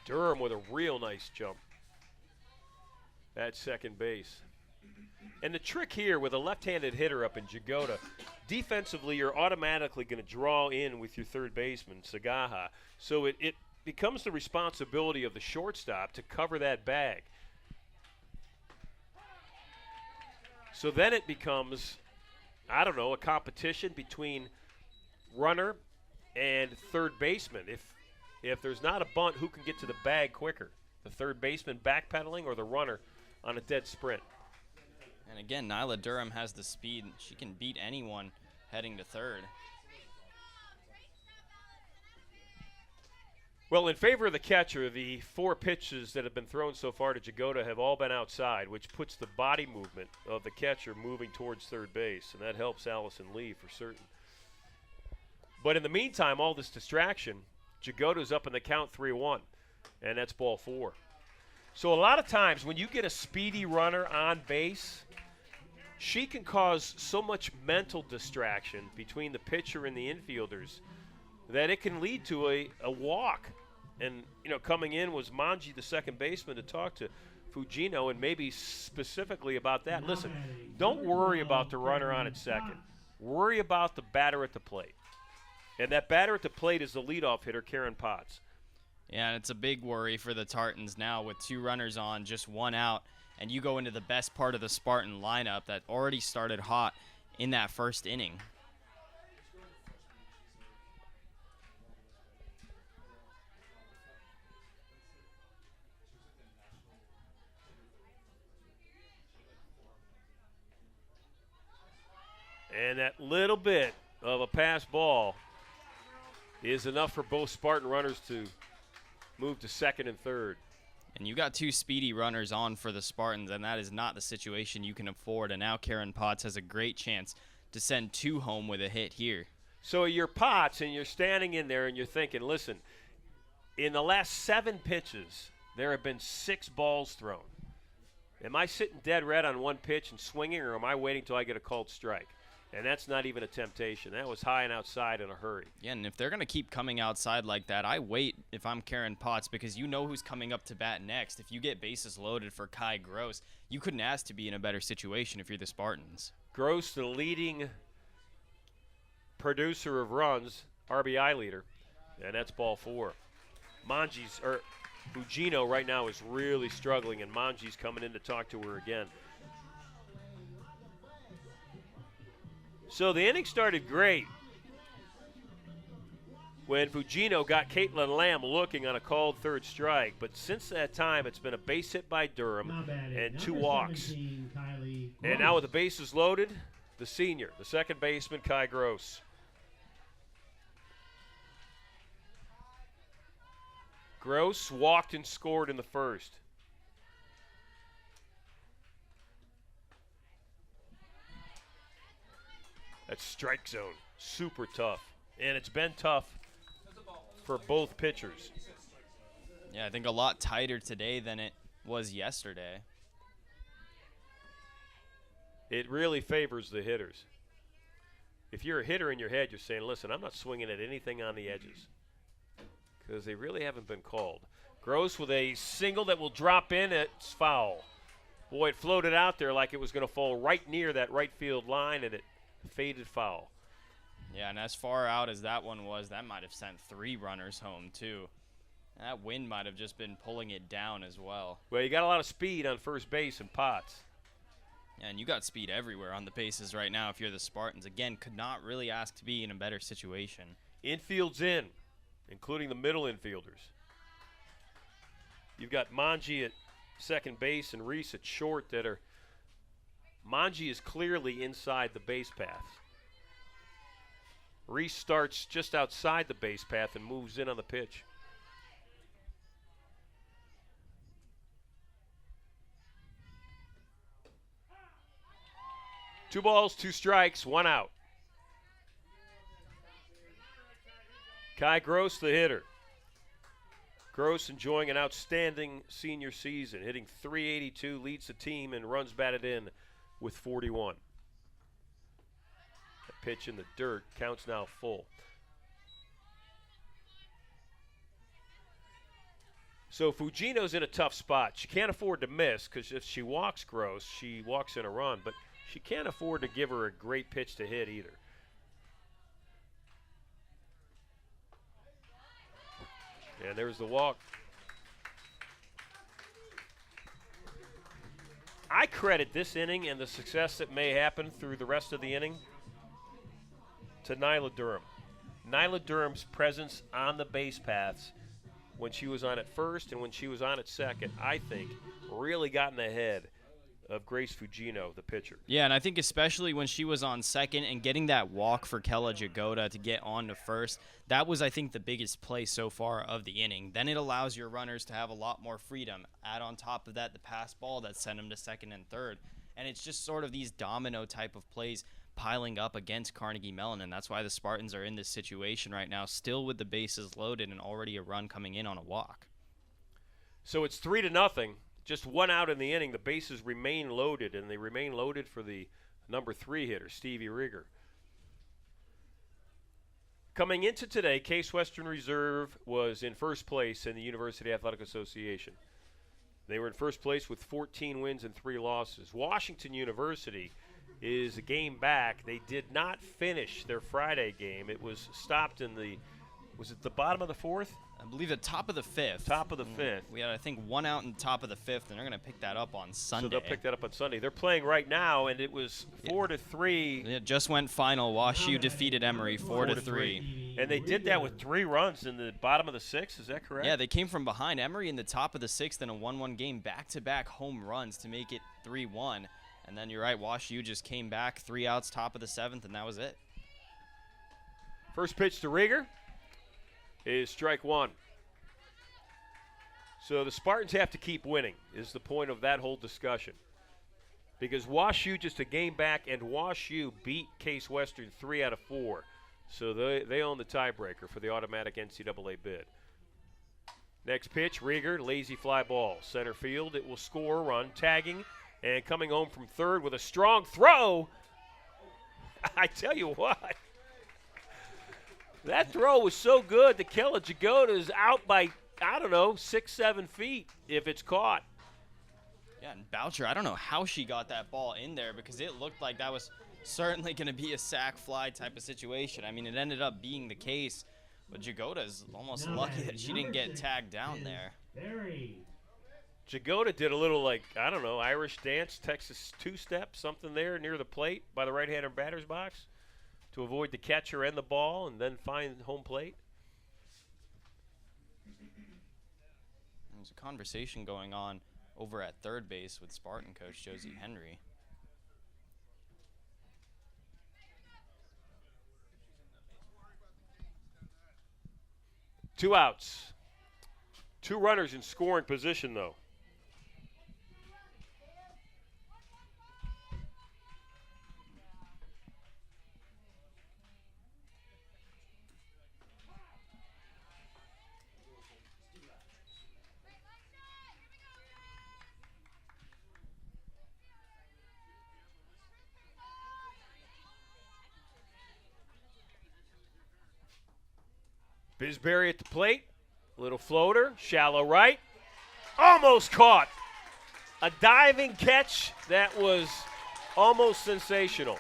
Durham with a real nice jump at second base. And the trick here with a left-handed hitter up in Jagoda, defensively you're automatically going to draw in with your third baseman, Sagaha. So it becomes the responsibility of the shortstop to cover that bag. So then it becomes, a competition between runner and third baseman. If there's not a bunt, who can get to the bag quicker? The third baseman backpedaling or the runner on a dead sprint? And again, Nyla Durham has the speed. She can beat anyone heading to third. Well, in favor of the catcher, the 4 pitches that have been thrown so far to Jagoda have all been outside, which puts the body movement of the catcher moving towards third base, and that helps Allison Lee for certain. But in the meantime, all this distraction, Jagoda's up in the count 3-1, and that's ball 4. So a lot of times when you get a speedy runner on base, she can cause so much mental distraction between the pitcher and the infielders that it can lead to a walk. And, coming in was Manji, the second baseman, to talk to Fujino, and maybe specifically about that. Listen, don't worry about the runner on at second. Worry about the batter at the plate. And that batter at the plate is the leadoff hitter, Karen Potts. Yeah, and it's a big worry for the Tartans now with 2 runners on, just 1 out, and you go into the best part of the Spartan lineup that already started hot in that first inning. And that little bit of a pass ball is enough for both Spartan runners to move to second and third. And you got 2 speedy runners on for the Spartans, and that is not the situation you can afford. And now Karen Potts has a great chance to send 2 home with a hit here. So you're Potts, and you're standing in there, and you're thinking, listen, in the last 7 pitches, there have been 6 balls thrown. Am I sitting dead red on 1 pitch and swinging, or am I waiting till I get a called strike? And that's not even a temptation. That was high and outside in a hurry. Yeah, and if they're going to keep coming outside like that, I wait if I'm Karen Potts because you know who's coming up to bat next. If you get bases loaded for Kai Gross, you couldn't ask to be in a better situation if you're the Spartans. Gross, the leading producer of runs, RBI leader, and that's ball 4. Fujino right now is really struggling, and Manji's coming in to talk to her again. So the inning started great when Fujino got Caitlin Lamb looking on a called third strike. But since that time, it's been a base hit by Durham and 2 walks. And now with the bases loaded, the senior, the second baseman, Kai Gross. Gross walked and scored in the first. That's strike zone. Super tough. And it's been tough for both pitchers. Yeah, I think a lot tighter today than it was yesterday. It really favors the hitters. If you're a hitter in your head, you're saying, listen, I'm not swinging at anything on the edges, because they really haven't been called. Gross with a single that will drop in. It's foul. Boy, it floated out there like it was going to fall right near that right field line, and it faded foul. Yeah, and as far out as that one was, that might have sent 3 runners home, too. And that wind might have just been pulling it down as well. Well, you got a lot of speed on first base and Potts. Yeah, and you got speed everywhere on the bases right now if you're the Spartans. Again, could not really ask to be in a better situation. Infield's in, including the middle infielders. You've got Manji at second base and Reese at short that are – Manji is clearly inside the base path. Reese starts just outside the base path and moves in on the pitch. Two balls, 2 strikes, 1 out. Kai Gross, the hitter. Gross enjoying an outstanding senior season, hitting .382, leads the team and runs batted in with 41. That pitch in the dirt, counts now full. So Fujino's in a tough spot. She can't afford to miss, because if she walks Gross, she walks in a run, but she can't afford to give her a great pitch to hit either. And there's the walk. I credit this inning and the success that may happen through the rest of the inning to Nyla Durham. Nyla Durham's presence on the base paths when she was on at first and when she was on at second, I think, really gotten ahead of Grace Fujino, the pitcher. Yeah, and I think especially when she was on second and getting that walk for Kella Jagoda to get on to first, that was, I think, the biggest play so far of the inning. Then it allows your runners to have a lot more freedom. Add on top of that the pass ball that sent them to second and third. And it's just sort of these domino type of plays piling up against Carnegie Mellon, and that's why the Spartans are in this situation right now, still with the bases loaded and already a run coming in on a walk. So it's 3-0. Just 1 out in the inning. The bases remain loaded, and they remain loaded for the number 3 hitter, Stevie Rieger. Coming into today, Case Western Reserve was in first place in the University Athletic Association. They were in first place with 14 wins and 3 losses. Washington University is a game back. They did not finish their Friday game. It was stopped in the, was it the bottom of the 4th? I believe the top of the 5th. Top of the 5th. We had, I think, 1 out in the top of the 5th, and they're going to pick that up on Sunday. So they'll pick that up on Sunday. They're playing right now, and it was 4-3. It just went final. WashU defeated Emory 4-3. And they did that with 3 runs in the bottom of the 6th. Is that correct? Yeah, they came from behind Emory in the top of the 6th in a 1-1 game, back-to-back home runs to make it 3-1. And then you're right, WashU just came back, 3 outs, top of the 7th, and that was it. First pitch to Rieger is strike 1. So the Spartans have to keep winning is the point of that whole discussion. Because WashU just a game back, and WashU beat Case Western 3 out of 4. So they own the tiebreaker for the automatic NCAA bid. Next pitch, Rieger, lazy fly ball. Center field, it will score a run, tagging, and coming home from third with a strong throw. I tell you what, that throw was so good that Kella Jagoda is out by, I don't know, 6-7 feet if it's caught. Yeah, and Boucher, I don't know how she got that ball in there because it looked like that was certainly going to be a sack fly type of situation. I mean, it ended up being the case, but Jagoda is almost lucky that she didn't get tagged down there. Berry. Jagoda did a little, like, I don't know, Irish dance, Texas two-step, something there near the plate by the right-hander batter's box to avoid the catcher and the ball and then find home plate. There's a conversation going on over at third base with Spartan coach Josie Henry. Two outs. Two runners in scoring position, though. Bisberry at the plate. Little floater, shallow right. Almost caught. A diving catch that was almost sensational.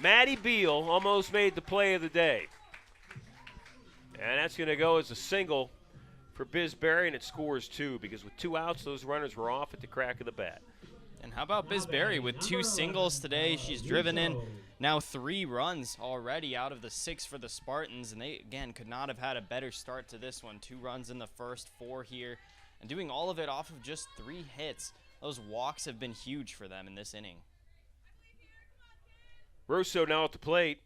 Matty Beal almost made the play of the day. And that's going to go as a single for Bisberry, and it scores two because with two outs, those runners were off at the crack of the bat. And how about Bisberry with two singles today? She's driven in now 3 runs already out of the 6 for the Spartans, and they, again, could not have had a better start to this one. 2 runs in the first, 4 here, and doing all of it off of just 3 hits. Those walks have been huge for them in this inning. Russo now at the plate.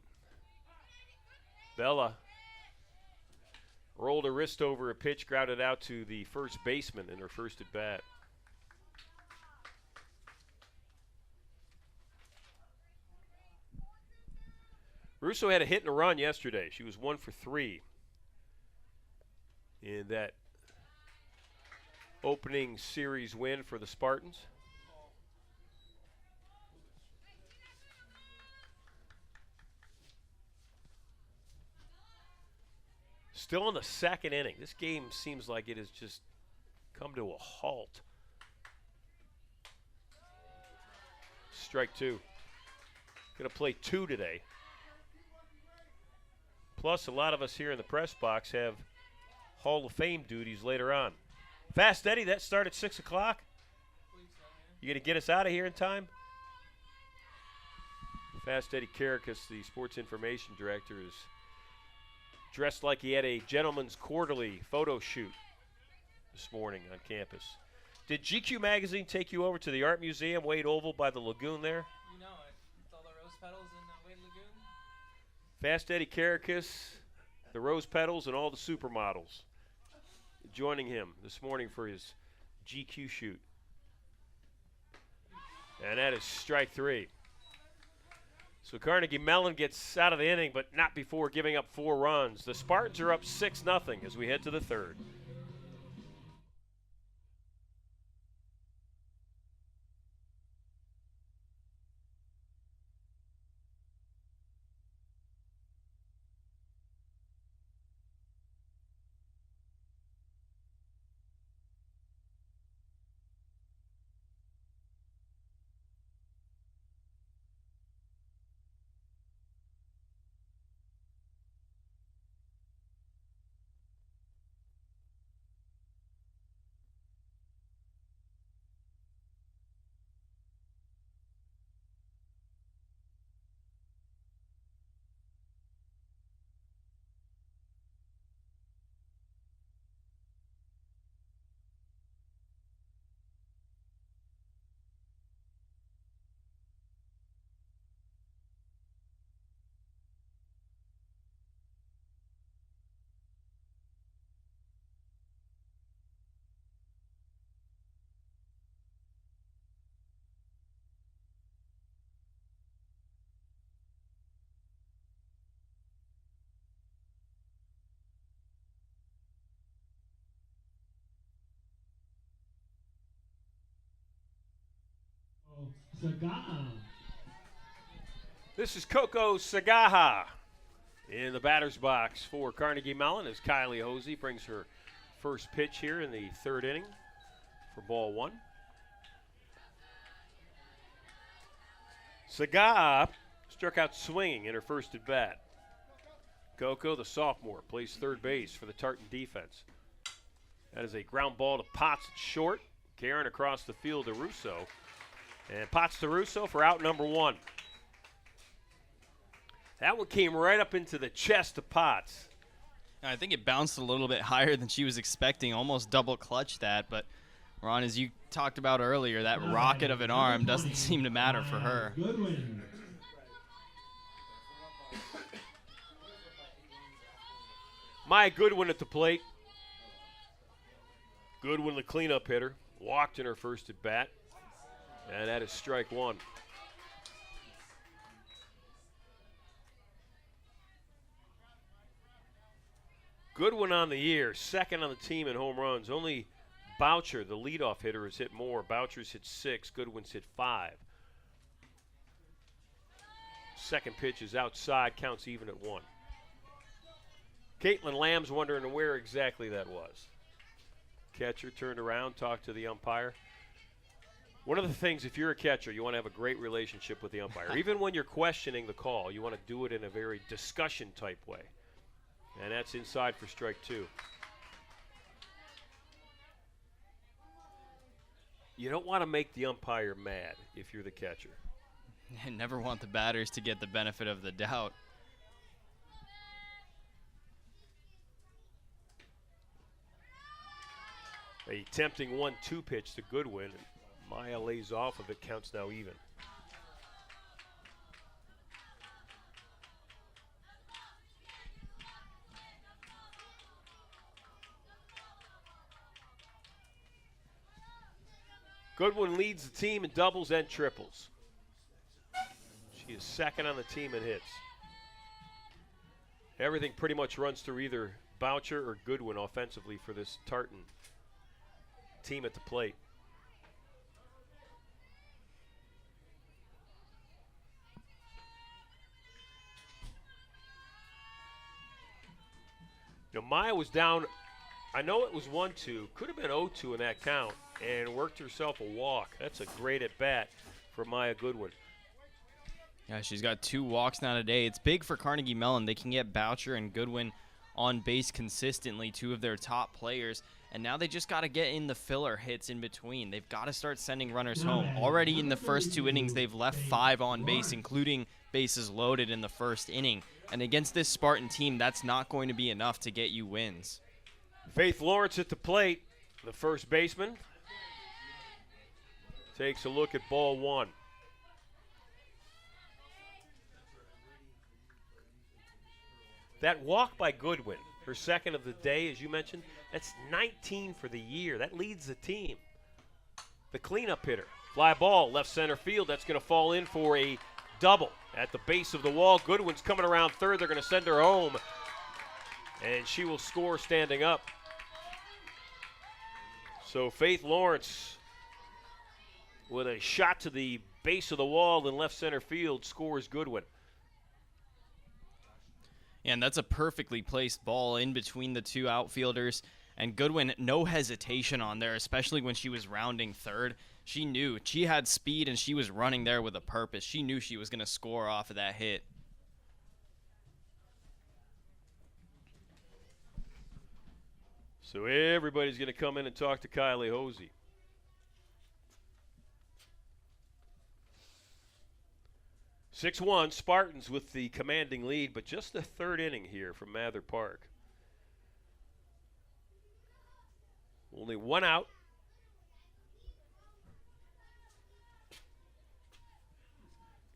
Bella rolled her wrist over a pitch, grounded out to the first baseman in her first at bat. Russo had a hit and a run yesterday. She was 1 for 3 in that opening series win for the Spartans. Still in the second inning. This game seems like it has just come to a halt. Strike 2. Going to play 2 today. Plus, a lot of us here in the press box have Hall of Fame duties later on. Fast Eddie, that start at 6 o'clock? You going to get us out of here in time? Fast Eddie Karakas, the sports information director, is dressed like he had a gentleman's quarterly photo shoot this morning on campus. Did GQ Magazine take you over to the Art Museum, Wade Oval, by the lagoon there? You know it. With all the rose petals in the Wade Lagoon. Fast Eddie Karakas, the Rose Petals, and all the supermodels joining him this morning for his GQ shoot. And that is strike 3. So Carnegie Mellon gets out of the inning, but not before giving up 4 runs. The Spartans are up 6-0 as we head to the third. Sagaha. This is Coco Sagaha in the batter's box for Carnegie Mellon as Kylie Hosey brings her first pitch here in the third inning for ball 1. Sagaha struck out swinging in her first at bat. Coco, the sophomore, plays third base for the Tartan defense. That is a ground ball to Potts at short. Karen across the field to Russo. And Potts to Russo for out number 1. That one came right up into the chest of Potts. I think it bounced a little bit higher than she was expecting, almost double clutch that. But, Ron, as you talked about earlier, that rocket of an arm doesn't seem to matter for her. Goodwin. Maya Goodwin at the plate. Goodwin, the cleanup hitter, walked in her first at bat. And that is strike 1. Goodwin on the year, second on the team in home runs. Only Boucher, the leadoff hitter, has hit more. Boucher's hit 6, Goodwin's hit 5. Second pitch is outside, counts even at 1. Caitlin Lamb's wondering where exactly that was. Catcher turned around, talked to the umpire. One of the things, if you're a catcher, you want to have a great relationship with the umpire. Even when you're questioning the call, you want to do it in a very discussion-type way. And that's inside for strike 2. You don't want to make the umpire mad if you're the catcher. You never want the batters to get the benefit of the doubt. A tempting 1-2 pitch to Goodwin. And Maya lays off of it, counts now even. Goodwin leads the team in doubles and triples. She is second on the team in hits. Everything pretty much runs through either Boucher or Goodwin offensively for this Tartan team at the plate. You know, Maya was down, I know it was 1-2, could have been 0-2 in that count, and worked herself a walk. That's a great at-bat for Maya Goodwin. Yeah, she's got 2 walks now today. It's big for Carnegie Mellon. They can get Boucher and Goodwin on base consistently, 2 of their top players. And now they just got to get in the filler hits in between. They've got to start sending runners home. Already in the first 2 innings, they've left 5 on base, including bases loaded in the first inning. And against this Spartan team, that's not going to be enough to get you wins. Faith Lawrence at the plate, the first baseman. Takes a look at ball 1. That walk by Goodwin, her second of the day, as you mentioned, that's 19 for the year. That leads the team. The cleanup hitter. Fly ball, left center field. That's going to fall in for a double at the base of the wall. Goodwin's coming around third. They're going to send her home, and she will score standing up. So Faith Lawrence, with a shot to the base of the wall in left center field, scores Goodwin. And that's a perfectly placed ball in between the 2 outfielders. And Goodwin, no hesitation on there, especially when she was rounding third. She knew. She had speed, and she was running there with a purpose. She knew she was going to score off of that hit. So everybody's going to come in and talk to Kylie Hosey. (6-1) Spartans with the commanding lead, but just the third inning here from Mather Park. Only 1 out.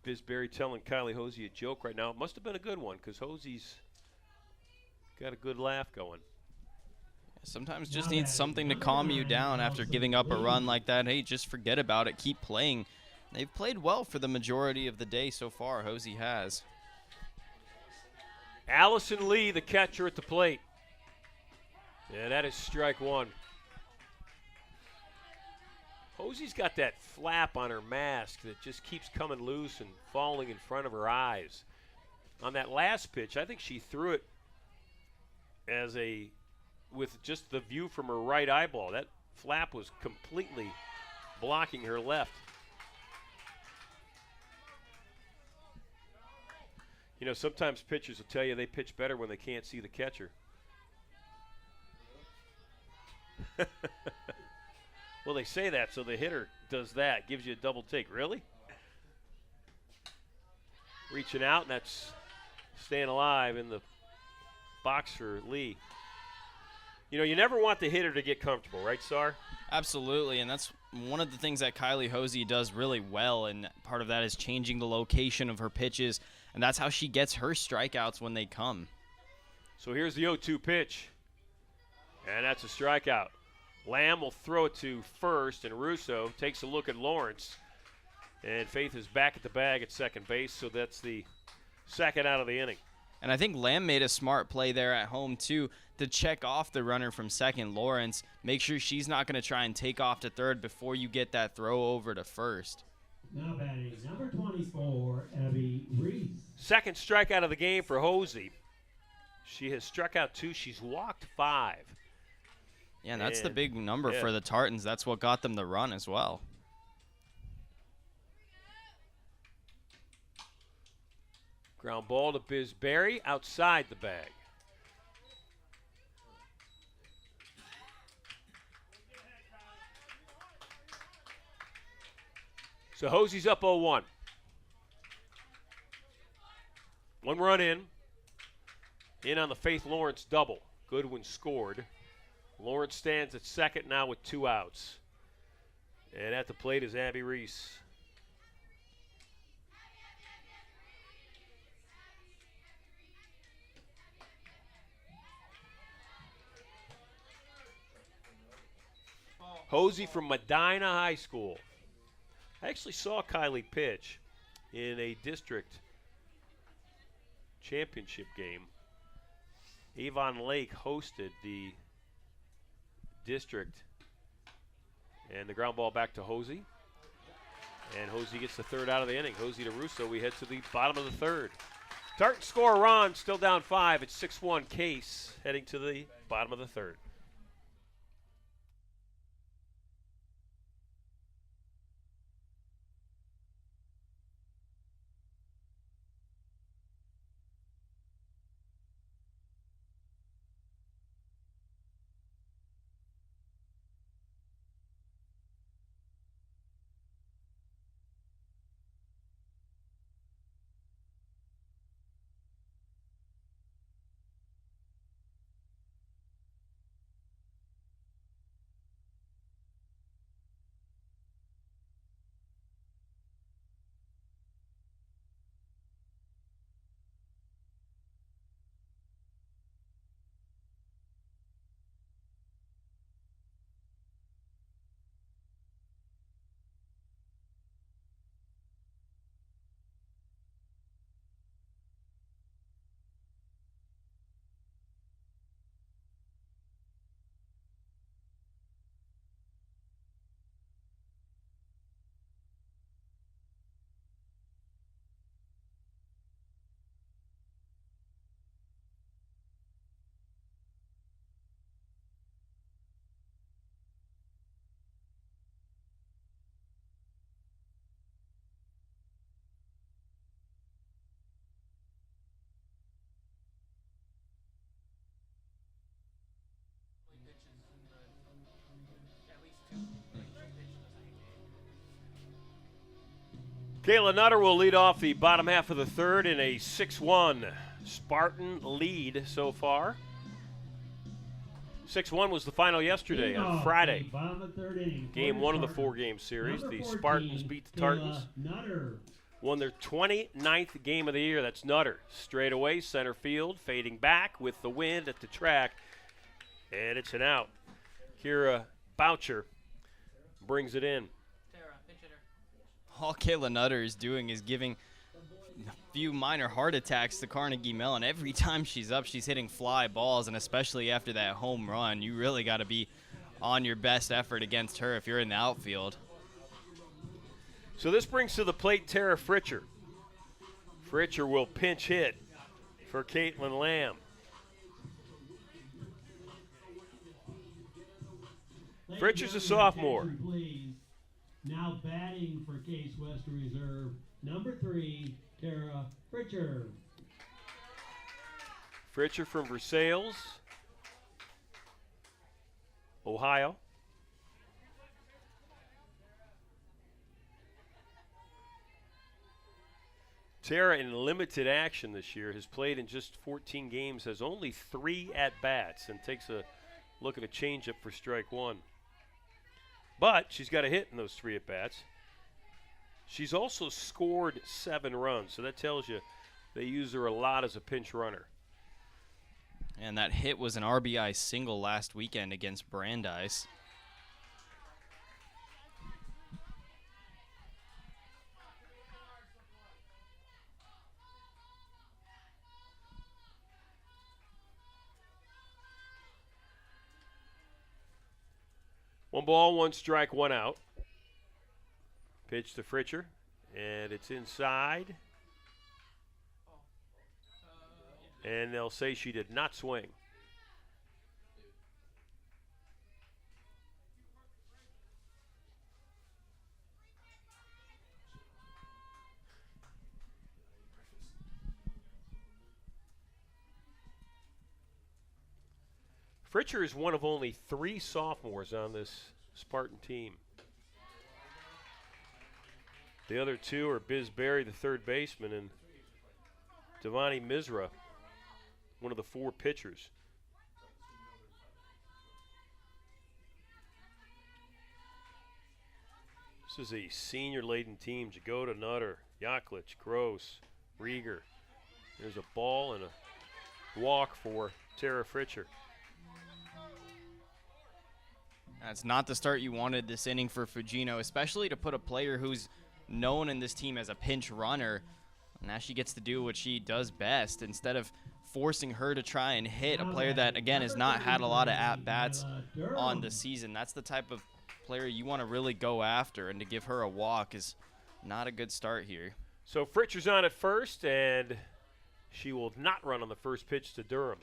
Bisberry telling Kylie Hosey a joke right now. It must have been a good one because Hosey's got a good laugh going. Sometimes just needs something to calm you down after giving up a run like that. Hey, just forget about it. Keep playing. They've played well for the majority of the day so far. Hosey has. Allison Lee, the catcher at the plate. Yeah, that is strike 1. Hosey's got that flap on her mask that just keeps coming loose and falling in front of her eyes. On that last pitch, I think she threw it with just the view from her right eyeball. That flap was completely blocking her left. You know, sometimes pitchers will tell you they pitch better when they can't see the catcher. Well, they say that, so the hitter does that, gives you a double take. Really? Reaching out, and that's staying alive in the box for Lee. You know, you never want the hitter to get comfortable, right, Sar? Absolutely, and that's one of the things that Kylie Hosey does really well, and part of that is changing the location of her pitches, and that's how she gets her strikeouts when they come. So here's the 0-2 pitch, and that's a strikeout. Lamb will throw it to first, and Russo takes a look at Lawrence, and Faith is back at the bag at second base, so that's the second out of the inning. And I think Lamb made a smart play there at home, too, to check off the runner from second, Lawrence. Make sure she's not going to try and take off to third before you get that throw over to first. Now batting, number 24, Abby Reese. Second strikeout of the game for Hosey. She has struck out 2. She's walked 5. Yeah, and that's the big number yeah. for the Tartans. That's what got them the run as well. Ground ball to Bisberry outside the bag. So Hosey's up 0-1. 1 run in. In on the Faith Lawrence double. Goodwin scored. Lawrence stands at second now with 2 outs. And at the plate is Abby Reese. Hosey from Medina High School. I actually saw Kylie pitch in a district championship game. Avon Lake hosted the district. And the ground ball back to Hosey. And Hosey gets the third out of the inning. Hosey to Russo. We head to the bottom of the third. Tartan score a run, still down 5. It's 6-1 Case heading to the bottom of the third. Kayla Nutter will lead off the bottom half of the third in a 6-1 Spartan lead so far. 6-1 was the final yesterday on Friday. Game 1 of the 4-game series. The Spartans beat the Tartans. Won their 29th game of the year. That's Nutter. Straight away, center field, fading back with the wind at the track. And it's an out. Kira Boucher brings it in. All Kayla Nutter is doing is giving a few minor heart attacks to Carnegie Mellon. Every time she's up, she's hitting fly balls, and especially after that home run, you really got to be on your best effort against her if you're in the outfield. So this brings to the plate Tara Fritcher. Fritcher will pinch hit for Caitlin Lamb. Fritcher's a sophomore. Now batting for Case Western Reserve, number 3, Tara Fritcher. Fritcher from Versailles. Ohio. Tara, in limited action this year, has played in just 14 games, has only 3 at-bats, and takes a look at a changeup for strike one. But she's got a hit in those 3 at-bats. She's also scored 7 runs, so that tells you they use her a lot as a pinch runner. And that hit was an RBI single last weekend against Brandeis. One ball, 1 strike, 1 out. Pitch to Fritcher, and it's inside. And they'll say she did not swing. Fritcher is one of only 3 sophomores on this Spartan team. The other 2 are Biz Berry, the third baseman, and Devani Misra, one of the 4 pitchers. This is a senior-laden team. Jagoda, Nutter, Yaklich, Gross, Rieger. There's a ball and a walk for Tara Fritcher. That's not the start you wanted this inning for Fugino, especially to put a player who's known in this team as a pinch runner. Now she gets to do what she does best instead of forcing her to try and hit a player that, again, has not had a lot of at-bats on the season. That's the type of player you want to really go after, and to give her a walk is not a good start here. So Fritcher's on at first, and she will not run on the first pitch to Durham.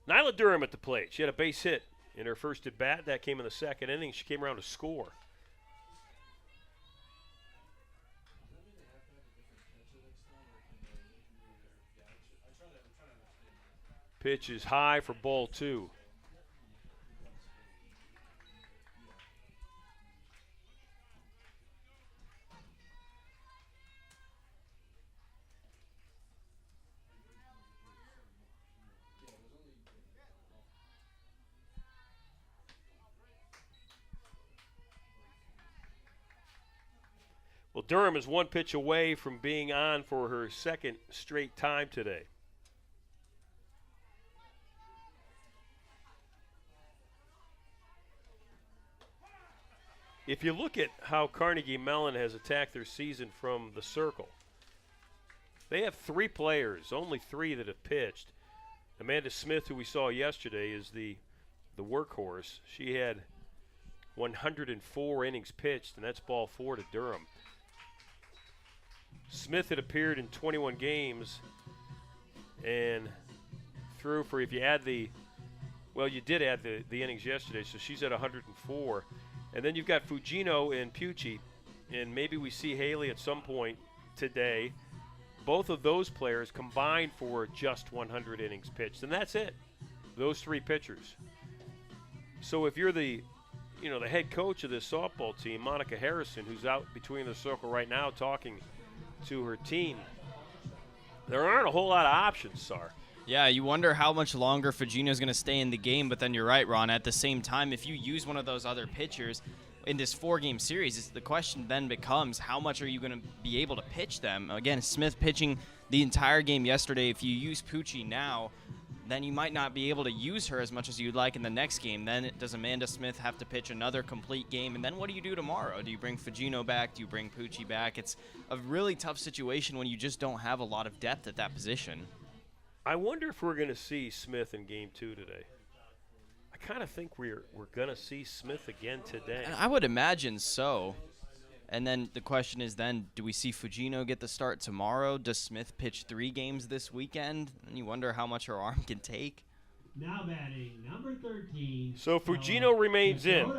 Nyla Durham at the plate. She had a base hit in her first at-bat. That came in the second inning. She came around to score. Pitch is high for ball 2. Well, Durham is 1 pitch away from being on for her second straight time today. If you look at how Carnegie Mellon has attacked their season from the circle, they have 3 players, only 3 that have pitched. Amanda Smith, who we saw yesterday, is the workhorse. She had 104 innings pitched, and that's ball 4 to Durham. Smith had appeared in 21 games and threw for, if you add the, well, you did add the innings yesterday, so she's at 104. And then you've got Fugino and Pucci, and maybe we see Haley at some point today. Both of those players combined for just 100 innings pitched, and that's it. Those 3 pitchers. So if you're the head coach of this softball team, Monica Harrison, who's out between the circle right now talking to her team, there aren't a whole lot of options, Sar. Yeah, you wonder how much longer Fugino's going to stay in the game, but then you're right, Ron. At the same time, if you use one of those other pitchers in this 4-game series, the question then becomes, how much are you going to be able to pitch them? Again, Smith pitching the entire game yesterday. If you use Pucci now, then you might not be able to use her as much as you'd like in the next game. Then does Amanda Smith have to pitch another complete game? And then what do you do tomorrow? Do you bring Fugino back? Do you bring Pucci back? It's a really tough situation when you just don't have a lot of depth at that position. I wonder if we're going to see Smith in Game 2 today. I kind of think we're going to see Smith again today. I would imagine so. And then the question is then, do we see Fugino get the start tomorrow? Does Smith pitch 3 games this weekend? And you wonder how much her arm can take. Now batting, number 13. So Fugino remains in,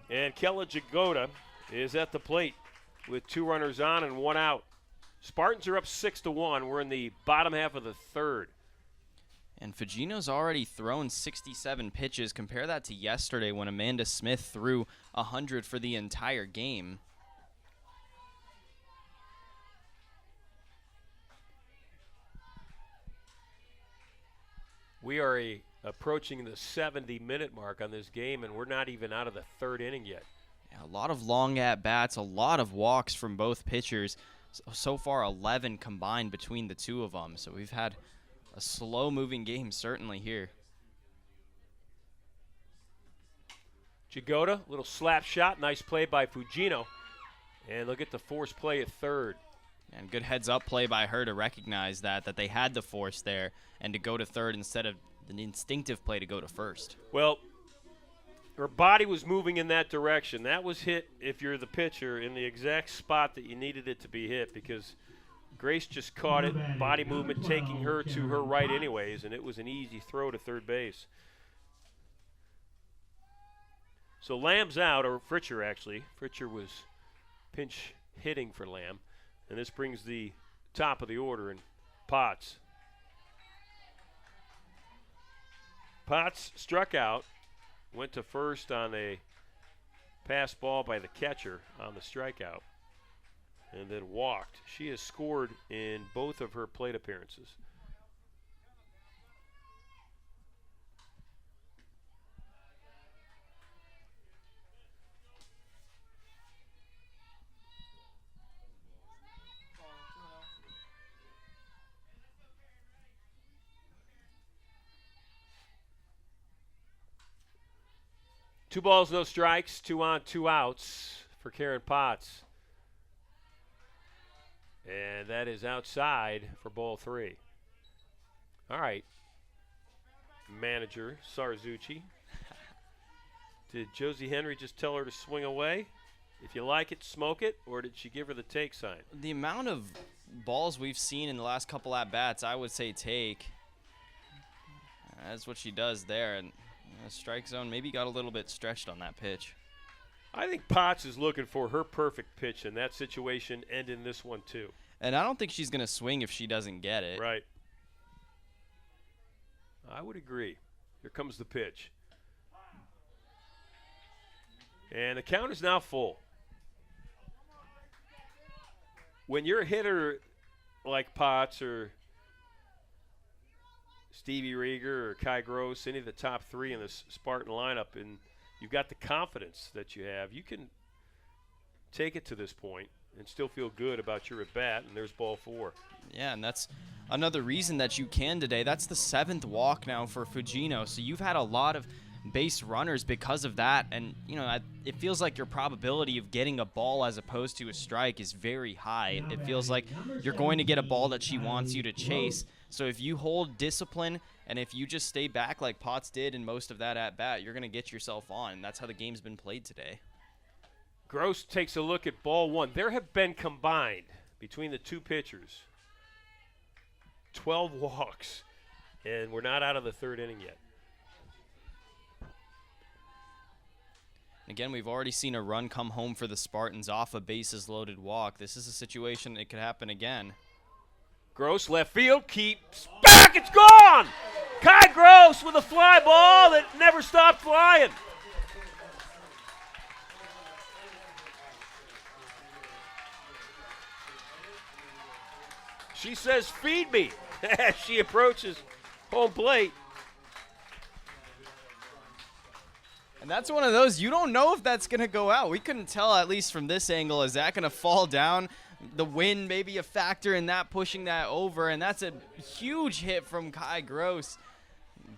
and Kella Jagoda is at the plate with 2 runners on and 1 out. Spartans are up 6-1. We're in the bottom half of the 3rd. And Fugino's already thrown 67 pitches. Compare that to yesterday when Amanda Smith threw 100 for the entire game. We are approaching the 70-minute mark on this game, and we're not even out of the third inning yet. Yeah, a lot of long at-bats, a lot of walks from both pitchers. So far, 11 combined between the two of them. So we've had a slow-moving game certainly here. Jagoda, little slap shot, nice play by Fugino. And look at the force play at third. And good heads-up play by her to recognize that they had the force there and to go to third instead of the instinctive play to go to first. Well, her body was moving in that direction. That was hit, if you're the pitcher, in the exact spot that you needed it to be hit, because Grace just caught it, body movement taking her to her right anyways, and it was an easy throw to third base. So Lamb's out, or Fritcher actually. Fritcher was pinch hitting for Lamb. And this brings the top of the order in Potts. Potts struck out, went to first on a pass ball by the catcher on the strikeout, and then walked. She has scored in both of her plate appearances. Two balls, no strikes, 2 on, 2 outs for Karen Potts. And that is outside for ball 3. All right, manager Sarzucci. Did Josie Henry just tell her to swing away? If you like it, smoke it, or did she give her the take sign? The amount of balls we've seen in the last couple at-bats, I would say take. That's what she does there. And strike zone maybe got a little bit stretched on that pitch. I think Potts is looking for her perfect pitch in that situation and in this one too. And I don't think she's going to swing if she doesn't get it. Right. I would agree. Here comes the pitch. And the count is now full. When you're a hitter like Potts or Stevie Rieger or Kai Gross, any of the top 3 in this Spartan lineup, and you've got the confidence that you have, you can take it to this point and still feel good about your at-bat, and there's ball 4. Yeah, and that's another reason that you can today. That's the 7th walk now for Fugino, so you've had a lot of base runners because of that, and it feels like your probability of getting a ball as opposed to a strike is very high. It feels like you're going to get a ball that she wants you to chase. So if you hold discipline and if you just stay back like Potts did in most of that at-bat, you're going to get yourself on, and that's how the game's been played today. Gross takes a look at ball 1. There have been combined between the two pitchers 12 walks, and we're not out of the third inning yet. Again, we've already seen a run come home for the Spartans off a bases-loaded walk. This is a situation that could happen again. Gross, left field, keeps back, it's gone! Kai Gross with a fly ball that never stopped flying. She says, feed me, as she approaches home plate. And that's one of those, you don't know if that's going to go out. We couldn't tell, at least from this angle. Is that going to fall down? The wind may be a factor in that, pushing that over. And that's a huge hit from Kai Gross.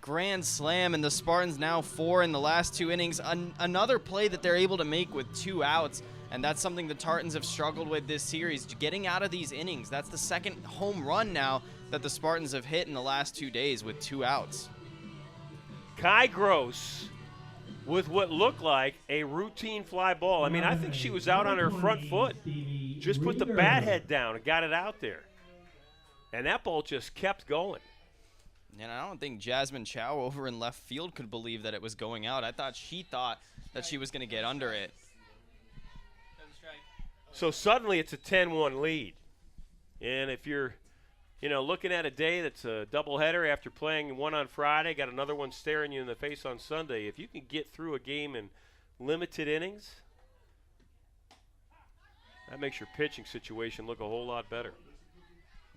Grand slam, and the Spartans now 4 in the last 2 innings. Another play that they're able to make with 2 outs. And that's something the Tartans have struggled with this series, getting out of these innings. That's the 2nd home run now that the Spartans have hit in the last 2 days with 2 outs. Kai Gross with what looked like a routine fly ball. I mean, I think she was out on her front foot. Just put the bat head down and got it out there. And that ball just kept going. And I don't think Jasmine Chow over in left field could believe that it was going out. I thought she thought that she was going to get under it. So suddenly it's a 10-1 lead. And if you're you know, looking at a day that's a doubleheader after playing one on Friday, got another one staring you in the face on Sunday, if you can get through a game in limited innings, that makes your pitching situation look a whole lot better.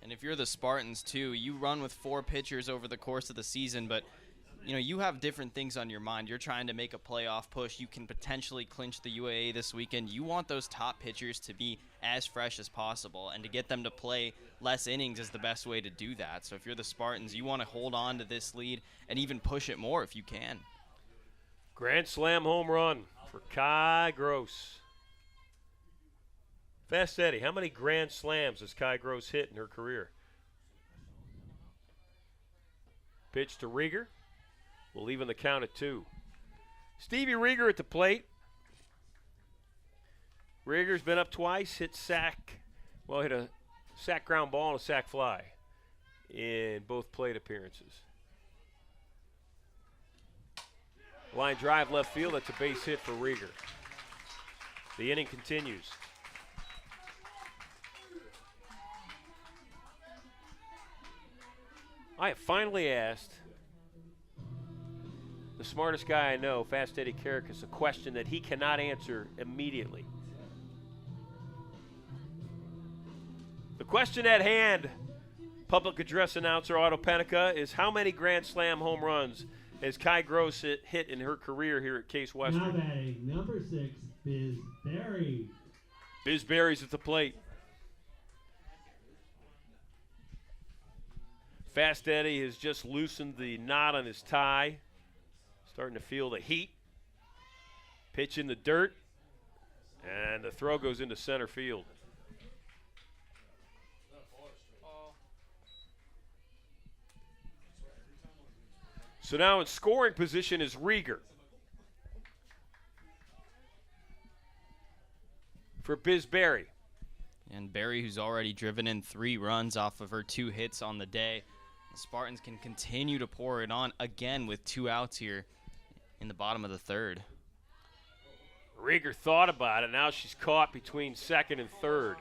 And if you're the Spartans, too, you run with 4 pitchers over the course of the season, but you know, you have different things on your mind. You're trying to make a playoff push. You can potentially clinch the UAA this weekend. You want those top pitchers to be as fresh as possible, and to get them to play less innings is the best way to do that. So if you're the Spartans, you want to hold on to this lead and even push it more if you can. Grand slam home run for Kai Gross. Fast Eddie, how many grand slams has Kai Gross hit in her career? Pitch to Rieger. We'll even the count at 2. Stevie Rieger at the plate. Rieger's been up twice, hit a sack ground ball and a sack fly in both plate appearances. Line drive left field, that's a base hit for Rieger. The inning continues. I have finally asked the smartest guy I know, Fast Eddie Carricus, a question that he cannot answer immediately. The question at hand, public address announcer Otto Penica, is how many Grand Slam home runs has Kai Gross hit in her career here at Case Western? Now batting number 6, Biz Berry. Biz Berry's at the plate. Fast Eddie has just loosened the knot on his tie. Starting to feel the heat. Pitch in the dirt. And the throw goes into center field. So now in scoring position is Rieger. For Biz Berry. And Berry, who's already driven in 3 runs off of her 2 hits on the day. The Spartans can continue to pour it on again with 2 outs here in the bottom of the 3rd. Rieger thought about it. Now she's caught between second and third.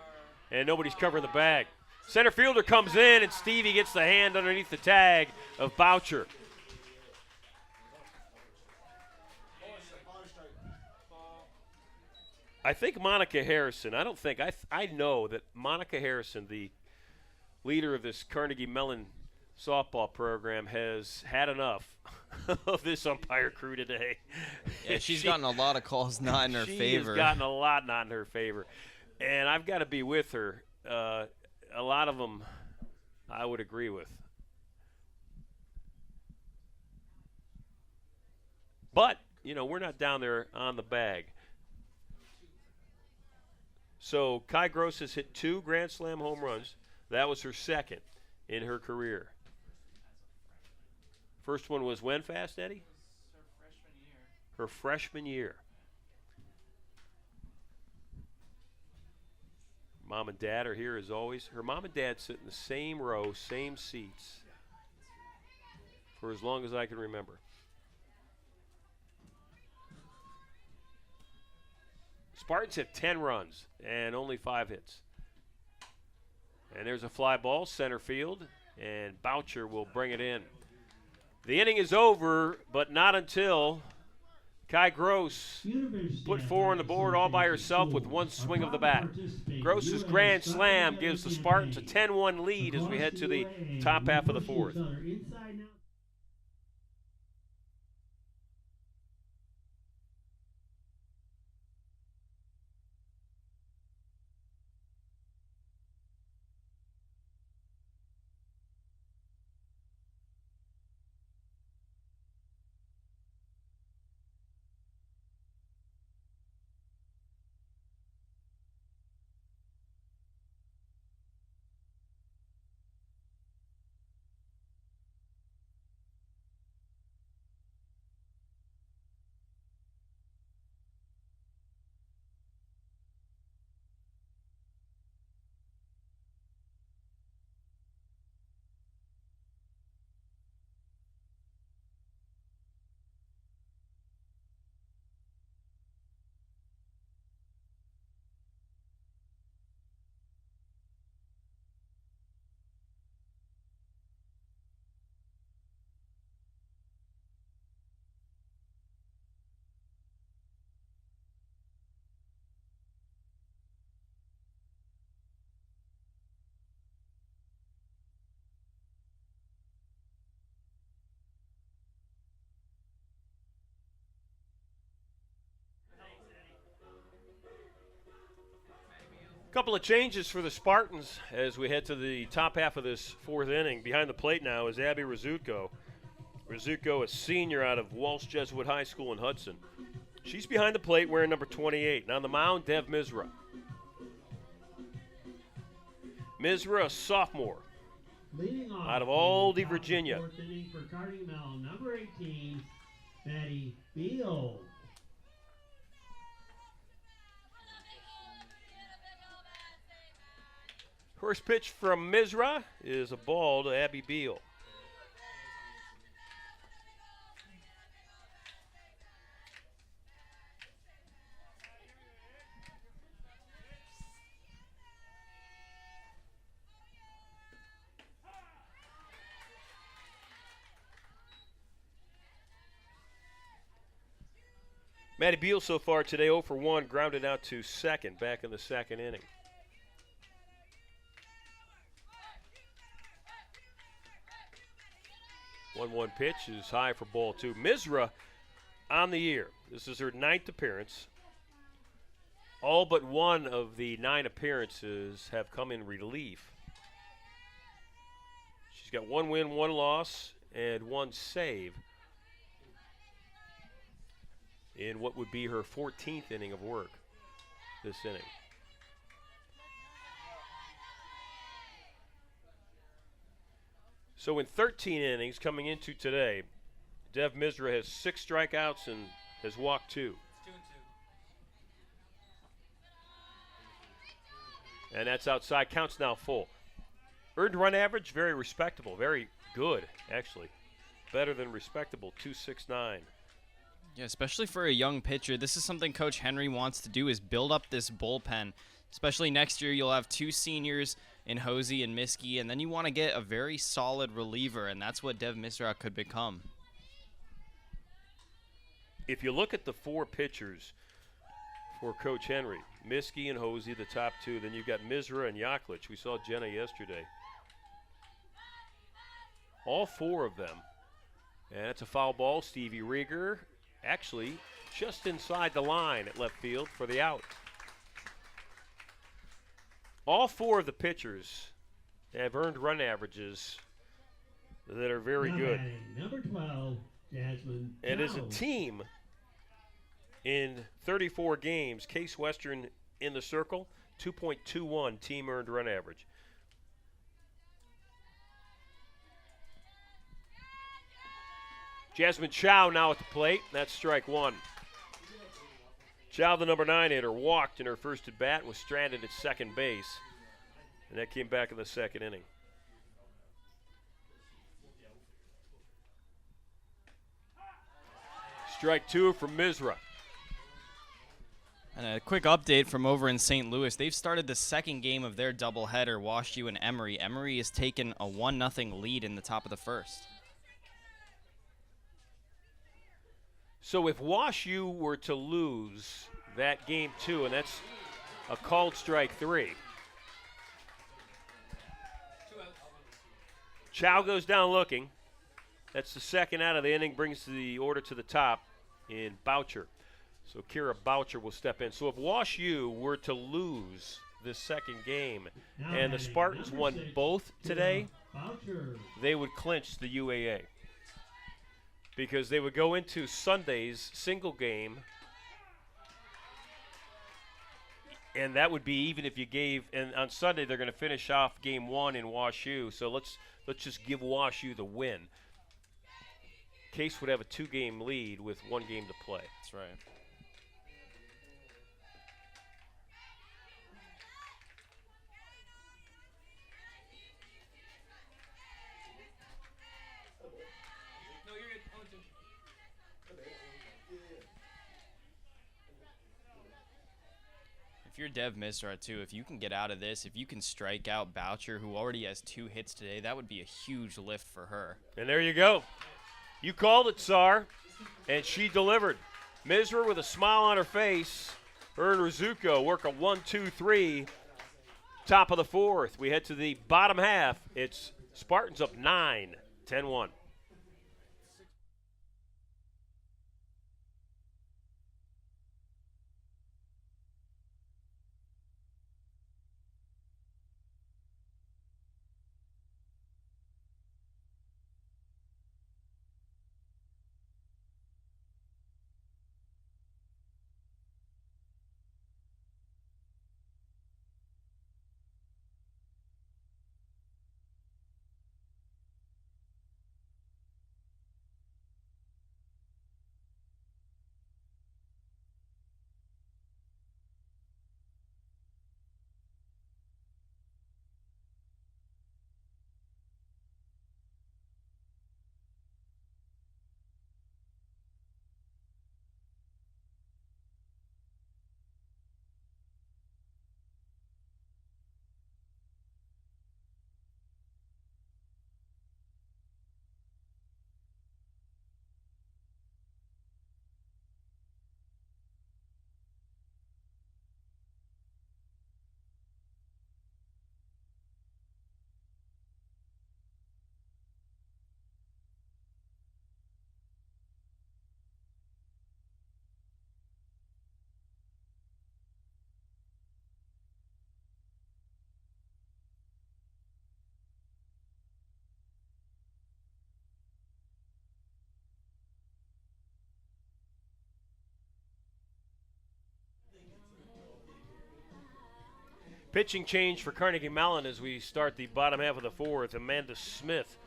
And nobody's covering the bag. Center fielder comes in, and Stevie gets the hand underneath the tag of Boucher. I think Monica Harrison, I know that Monica Harrison, the leader of this Carnegie Mellon softball program, has had enough of this umpire crew today. Yeah, she's gotten a lot of calls not in her favor. She has gotten a lot not in her favor. And I've got to be with her. A lot of them I would agree with. But, you know, we're not down there on the bag. So Kai Gross has hit 2 Grand Slam home runs. That was her second in her career. First one was when, Fast Eddie? Her freshman year. Mom and Dad are here as always. Her mom and dad sit in the same row, same seats for as long as I can remember. Spartans have 10 runs and only 5 hits. And there's a fly ball, center field, and Boucher will bring it in. The inning is over, but not until Kai Gross put 4 on the board all by herself with 1 swing of the bat. Gross's grand slam gives the Spartans a 10-1 lead as we head to the top half of the 4th. Couple of changes for the Spartans as we head to the top half of this fourth inning. Behind the plate now is Abby Rizzuto. Rizzuto, a senior out of Walsh Jesuit High School in Hudson. She's behind the plate wearing number 28. And on the mound, Dev Misra. Misra, a sophomore. Leading off Out of in Aldie, the top of the Virginia. fourth inning for Carnegie Mellon, number 18, Maddie Beal. First pitch from Misra is a ball to Abby Beal. Maddie Beal so far today 0 for 1, grounded out to second back in the second inning. One pitch is high for ball two. Misra on the year. This is her 9th appearance. All but one of the 9 appearances have come in relief. She's got 1 win, 1 loss, and 1 save in what would be her 14th inning of work this inning. So in 13 innings coming into today, Dev Misra has 6 strikeouts and has walked 2. And that's outside. Counts now full. Earned run average, very respectable. Very good, actually. Better than respectable, 2.69. Yeah, especially for a young pitcher. This is something Coach Henry wants to do, is build up this bullpen. Especially next year, you'll have 2 seniors in Hosey and Miskey, and then you want to get a very solid reliever, and that's what Dev Misra could become. If you look at the 4 pitchers for Coach Henry, Miskey and Hosey, the top 2, then you've got Misra and Yaklich. We saw Jenna yesterday. All 4 of them. And it's a foul ball. Stevie Rieger actually just inside the line at left field for the out. All 4 of the pitchers have earned run averages that are very Now good. batting, number 12, Jasmine And as a Chow. team, in 34 games, Case Western in the circle, 2.21 team earned run average. Jasmine Chow now at the plate. That's strike 1. Chow, the number 9 hitter, walked in her first at bat and was stranded at second base. And that came back in the second inning. Strike 2 from Misra. And a quick update from over in St. Louis. They've started the second game of their doubleheader, Wash U and Emory. Emory has taken a 1-0 lead in the top of the first. So if Wash U were to lose that game 2, and that's a called strike 3, Chow goes down looking. That's the second out of the inning, brings the order to the top in Boucher. So Kira Boucher will step in. So if Wash U were to lose this second game Now and the batting, Spartans number won 6, both today, Boucher. they would clinch the UAA. Because they would go into Sunday's single game, and that would be even if you gave. And on Sunday they're going to finish off game 1 in Wash U. So let's just give Wash U the win. Case would have a 2-game lead with 1 game to play. That's right. If you're Dev Misra, too, if you can get out of this, if you can strike out Boucher, who already has 2 hits today, that would be a huge lift for her. And there you go. You called it, Sar, and she delivered. Misra with a smile on her face. Her and Rizzuto work a 1-2-3. Top of the 4th. We head to the bottom half. It's Spartans up 9, 10-1. Pitching change for Carnegie Mellon as we start the bottom half of the fourth. Amanda Smith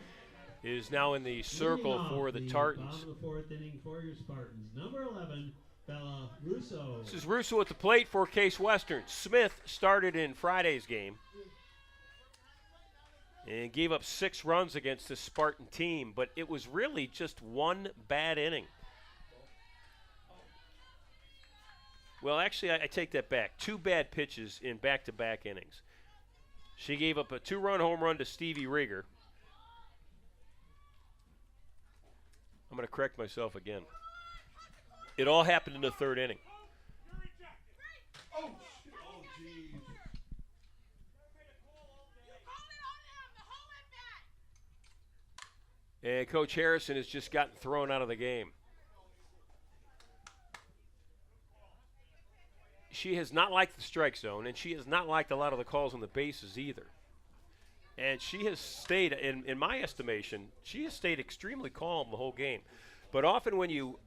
is now in the circle for the Tartans. Bottom of the fourth inning for your Spartans. Number 11, Bella Russo. This is Russo at the plate for Case Western. Smith started in Friday's game and gave up 6 runs against the Spartan team, but it was really just one bad inning. Well, actually, I take that back. 2 bad pitches in back-to-back innings. She gave up a 2-run home run to Stevie Rieger. I'm going to correct myself again. It all happened in the 3rd inning. And Coach Harrison has just gotten thrown out of the game. She has not liked the strike zone, and she has not liked a lot of the calls on the bases either. And she has stayed, in my estimation, she has stayed extremely calm the whole game. But often when you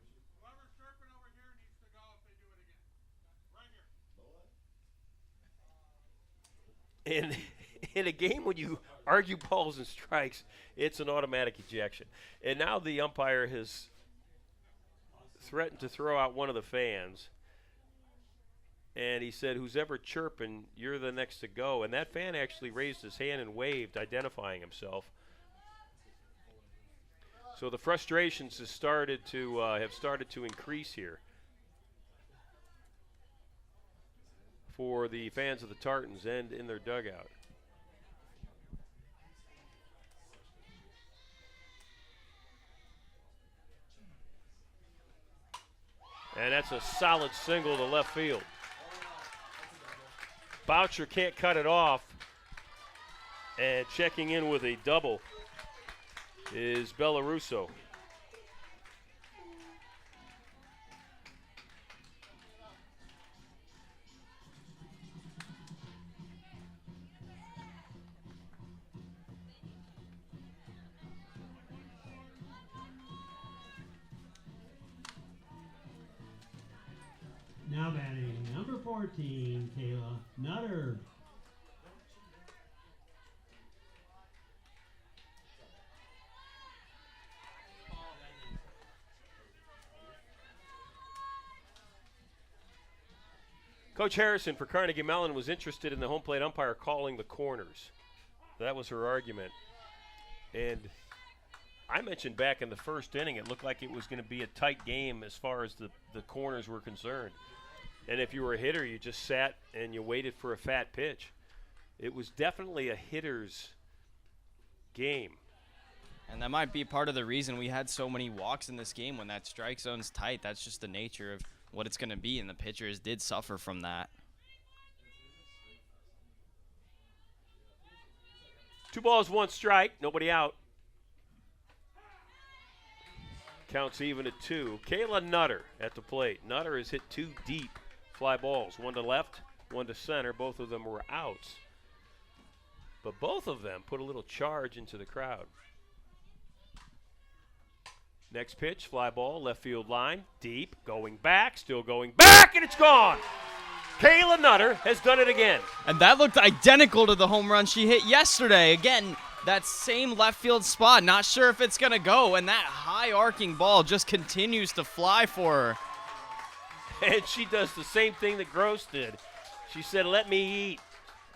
in a game when you argue balls and strikes, it's an automatic ejection. And now the umpire has threatened to throw out one of the fans. And he said, who's ever chirping, you're the next to go. And that fan actually raised his hand and waved, identifying himself. So the frustrations have started to increase here for the fans of the Tartans and in their dugout. And that's a solid single to left field. Boucher can't cut it off. And checking in with a double is Bella Russo. Now batting, number 14, Kayla Nutter. Coach Harrison for Carnegie Mellon was interested in the home plate umpire calling the corners. That was her argument. And I mentioned back in the first inning it looked like it was going to be a tight game as far as the corners were concerned. And if you were a hitter, you just sat and you waited for a fat pitch. It was definitely a hitter's game. And that might be part of the reason we had so many walks in this game when that strike zone's tight. That's just the nature of what it's going to be, and the pitchers did suffer from that. 2 balls, 1 strike, nobody out. Counts even at 2. Kayla Nutter at the plate. Nutter has hit 2 deep fly balls, 1 to left, 1 to center. Both of them were outs. But both of them put a little charge into the crowd. Next pitch, fly ball, left field line, deep, going back, still going back, and it's gone. Kayla Nutter has done it again. And that looked identical to the home run she hit yesterday. Again, that same left field spot. Not sure if it's going to go, and that high arcing ball just continues to fly for her. And she does the same thing that Gross did. She said, let me eat,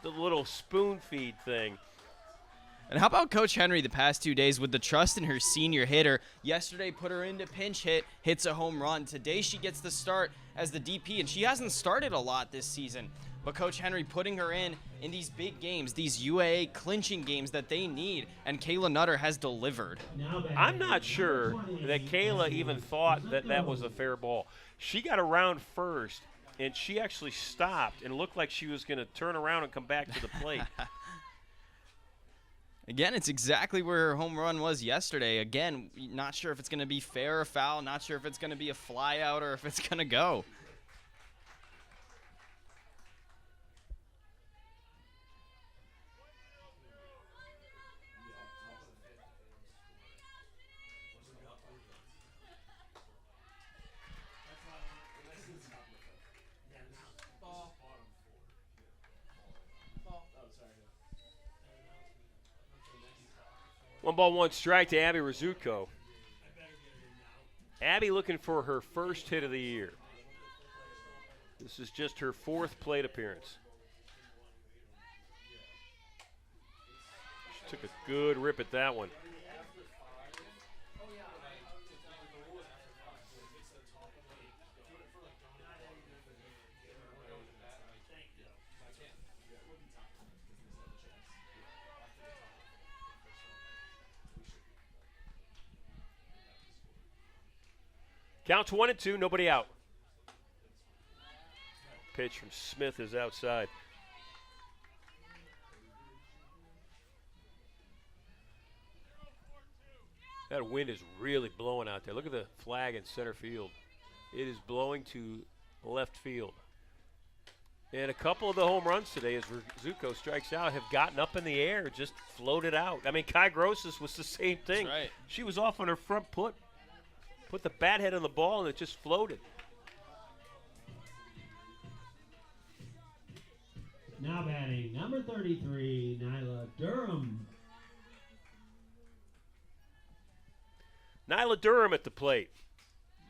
the little spoon feed thing. And how about Coach Henry the past 2 days with the trust in her senior hitter? Yesterday put her into pinch hit, hits a home run. Today she gets the start as the DP, and she hasn't started a lot this season. But Coach Henry putting her in these big games, these UAA clinching games that they need, and Kayla Nutter has delivered. I'm not sure that Kayla even thought that that was a fair ball. She got around first, and she actually stopped and looked like she was going to turn around and come back to the plate. Again, it's exactly where her home run was yesterday. Again, not sure if it's going to be fair or foul, not sure if it's going to be a fly out or if it's going to go. One ball, one strike to Abby Rizzuto. Abby looking for her first hit of the year. This is just her 4th plate appearance. She took a good rip at that one. Counts 1-2, nobody out. Pitch from Smith is outside. That wind is really blowing out there. Look at the flag in center field. It is blowing to left field. And a couple of the home runs today, as Rizzuto strikes out, have gotten up in the air, just floated out. I mean, Kai Grosses was the same thing. That's right. She was off on her front foot. Put the bat head on the ball, and it just floated. Now batting, number 33, Nyla Durham. Nyla Durham at the plate.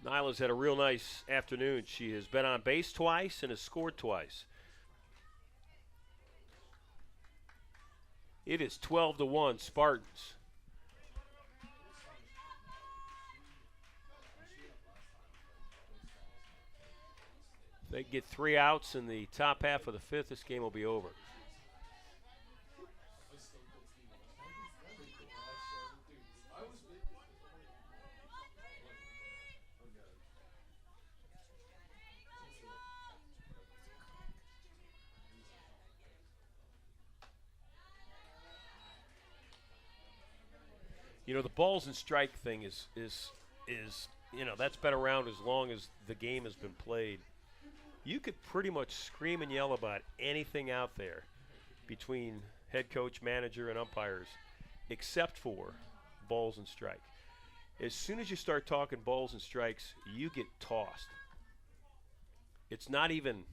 Nyla's had a real nice afternoon. She has been on base twice and has scored twice. It is 12-1 Spartans. They get 3 outs in the top half of the 5th. This game will be over. You know, the balls and strike thing is you know, that's been around as long as the game has been played. You could pretty much scream and yell about anything out there between head coach, manager, and umpires, except for balls and strike. As soon as you start talking balls and strikes, you get tossed. It's not even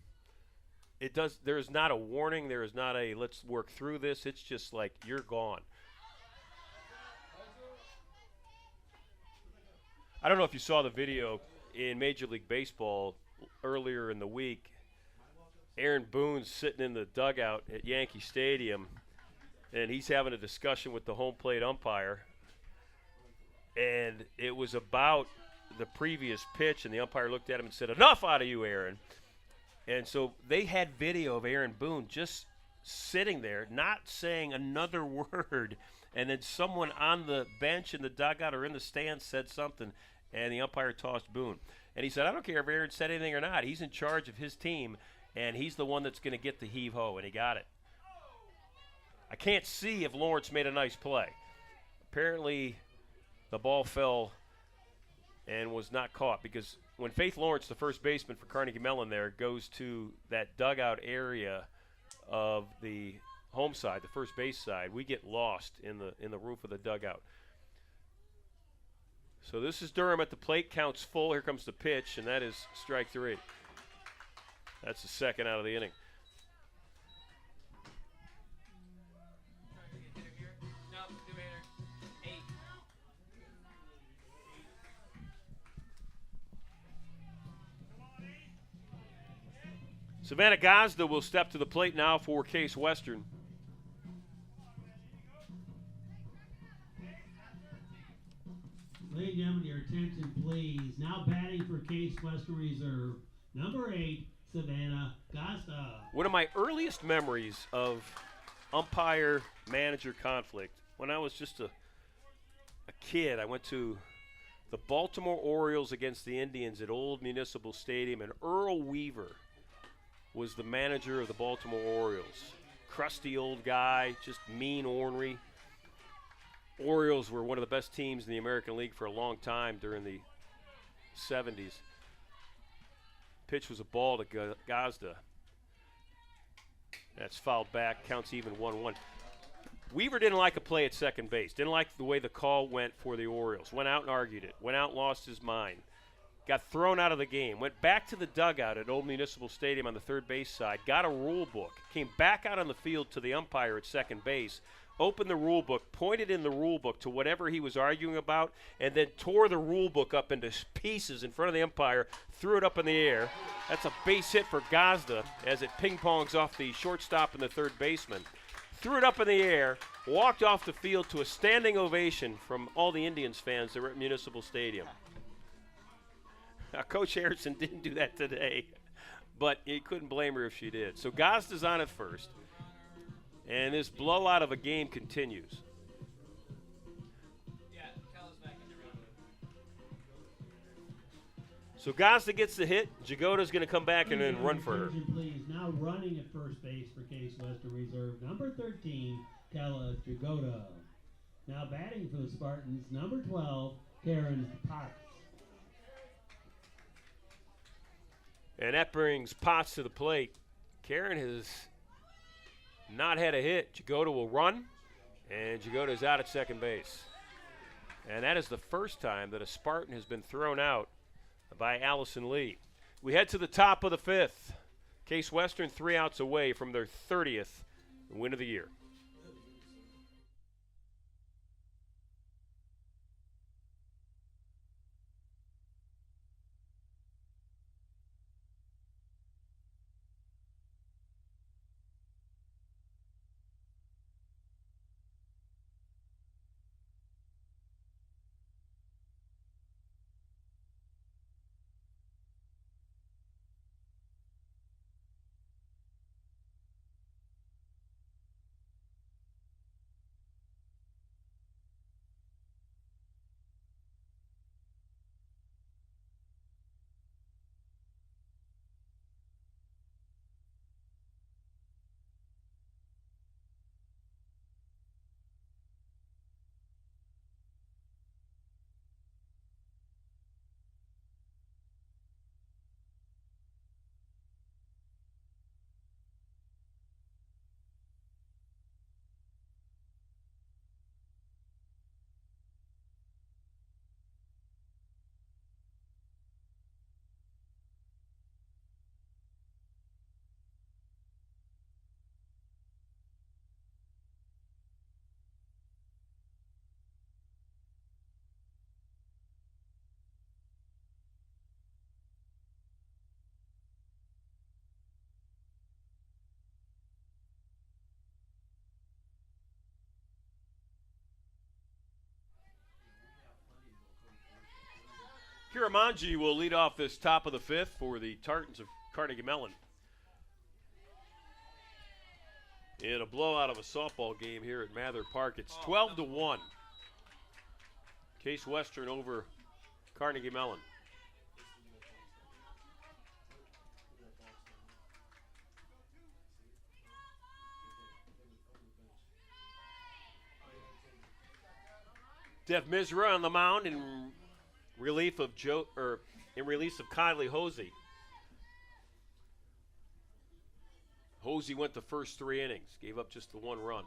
– there is not a warning. There is not a let's work through this. It's just like you're gone. I don't know if you saw the video in Major League Baseball earlier in the week. Aaron Boone's sitting in the dugout at Yankee Stadium, and he's having a discussion with the home plate umpire. And it was about the previous pitch, and the umpire looked at him and said, "Enough out of you, Aaron." And so they had video of Aaron Boone just sitting there, not saying another word. And then someone on the bench in the dugout or in the stands said something, and the umpire tossed Boone. And he said, "I don't care if Aaron said anything or not. He's in charge of his team, and he's the one that's going to get the heave-ho," and he got it. I can't see if Lawrence made a nice play. Apparently, the ball fell and was not caught, because when Faith Lawrence, the first baseman for Carnegie Mellon there, goes to that dugout area of the home side, the first base side, we get lost in the roof of the dugout. So this is Durham at the plate, counts full. Here comes the pitch, and that is strike 3. That's the second out of the inning. Savannah Gazda will step to the plate now for Case Western. Ladies and gentlemen, your attention please. Now batting for Case Western Reserve, number 8, Savannah Gazda. One of my earliest memories of umpire-manager conflict, when I was just a kid, I went to the Baltimore Orioles against the Indians at Old Municipal Stadium, and Earl Weaver was the manager of the Baltimore Orioles. Crusty old guy, just mean, ornery. Orioles were one of the best teams in the American League for a long time during the 70s. Pitch was a ball to Gazda. That's fouled back, counts even 1-1. Weaver didn't like a play at second base. Didn't like the way the call went for the Orioles. Went out and argued it. Went out and lost his mind. Got thrown out of the game. Went back to the dugout at Old Municipal Stadium on the third base side. Got a rule book. Came back out on the field to the umpire at second base. opened the rule book, pointed in the rule book to whatever he was arguing about, and then tore the rule book up into pieces in front of the umpire, threw it up in the air. That's a base hit for Gazda as it ping-pongs off the shortstop and the third baseman. Threw it up in the air, walked off the field to a standing ovation from all the Indians fans that were at Municipal Stadium. Now, Coach Harrison didn't do that today, but you couldn't blame her if she did. So Gazda's on at first, and this blowout of a game continues. So Gazda gets the hit. Jagoda's going to come back and then run for her. Please. Now running at first base for Case Western Reserve, number 13, Kella Jagoda. Now batting for the Spartans, number 12, Karen Potts. And that brings Potts to the plate. Karen has not had a hit. Jagoda will run, and Jagoda's out at second base. And that is the first time that a Spartan has been thrown out by Allison Lee. We head to the top of the fifth. Case Western 3 outs away from their 30th win of the year. Kiramanji will lead off this top of the fifth for the Tartans of Carnegie Mellon. In a blowout of a softball game here at Mather Park, it's 12-1. Case Western over Carnegie Mellon. Dev Misra on the mound in relief of Kylie Hosey. Hosey went the first 3 innings, gave up just the 1 run.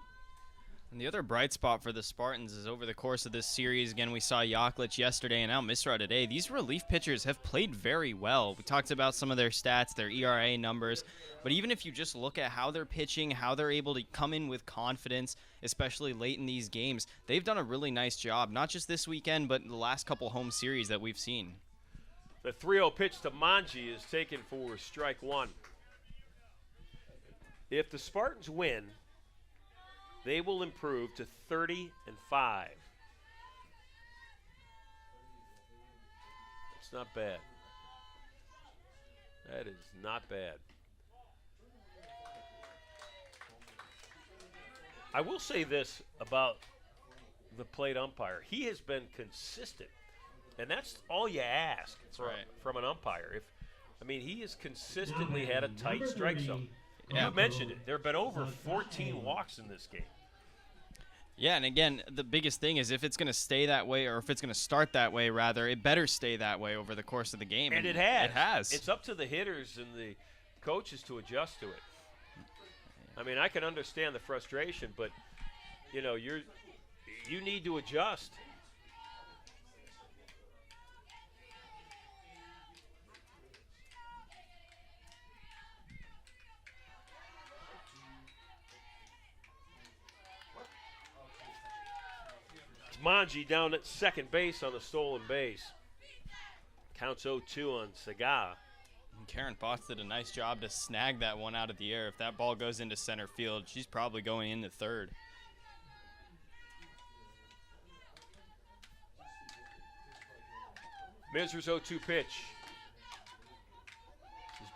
And the other bright spot for the Spartans is over the course of this series, again, we saw Yaklich yesterday and now Misra today. These relief pitchers have played very well. We talked about some of their stats, their ERA numbers, but even if you just look at how they're pitching, how they're able to come in with confidence, especially late in these games, they've done a really nice job, not just this weekend, but the last couple home series that we've seen. The 3-0 pitch to Manji is taken for strike 1. If the Spartans win, they will improve to 30-5. That's not bad. That is not bad. I will say this about the plate umpire. He has been consistent, and that's all you ask from an umpire. He has consistently had a tight strike zone. You mentioned it. There have been over 14 walks in this game. Yeah, and again, the biggest thing is if it's going to stay that way, or if it's going to start that way, rather, it better stay that way over the course of the game. And it has. It has. It's up to the hitters and the coaches to adjust to it. I can understand the frustration, but, you need to adjust. Manji down at second base on the stolen base. Counts 0-2 on Saga. And Karen Potts did a nice job to snag that one out of the air. If that ball goes into center field, she's probably going into third. Mizra's 0-2 pitch.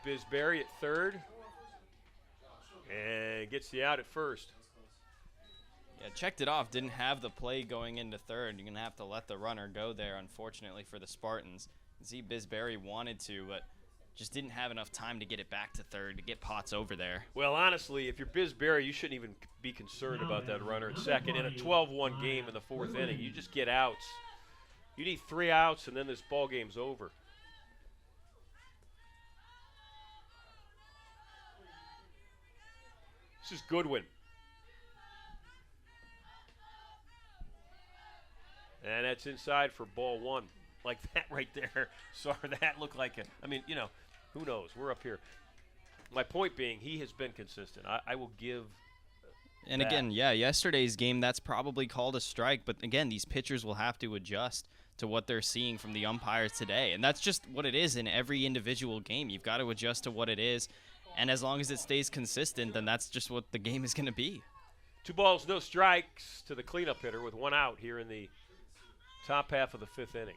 This is Bisberry at third. And gets the out at first. Yeah, checked it off. Didn't have the play going into third. You're going to have to let the runner go there, unfortunately, for the Spartans. Z Bisberry wanted to, but just didn't have enough time to get it back to third to get Potts over there. Well, honestly, if you're Bisberry, you shouldn't even be concerned about that runner at second. In a 12-1 game in the fourth inning, you just get outs. You need 3 outs, and then this ball game's over. This is Goodwin. And that's inside for ball one. Like that right there. Sorry, that looked like I mean, you know, who knows? We're up here. My point being, he has been consistent. I will give. And that. Again, yeah, yesterday's game, that's probably called a strike. But again, these pitchers will have to adjust to what they're seeing from the umpires today. And that's just what it is in every individual game. You've got to adjust to what it is. And as long as it stays consistent, then that's just what the game is going to be. 2 balls, no strikes to the cleanup hitter with 1 out here in the top half of the 5th inning.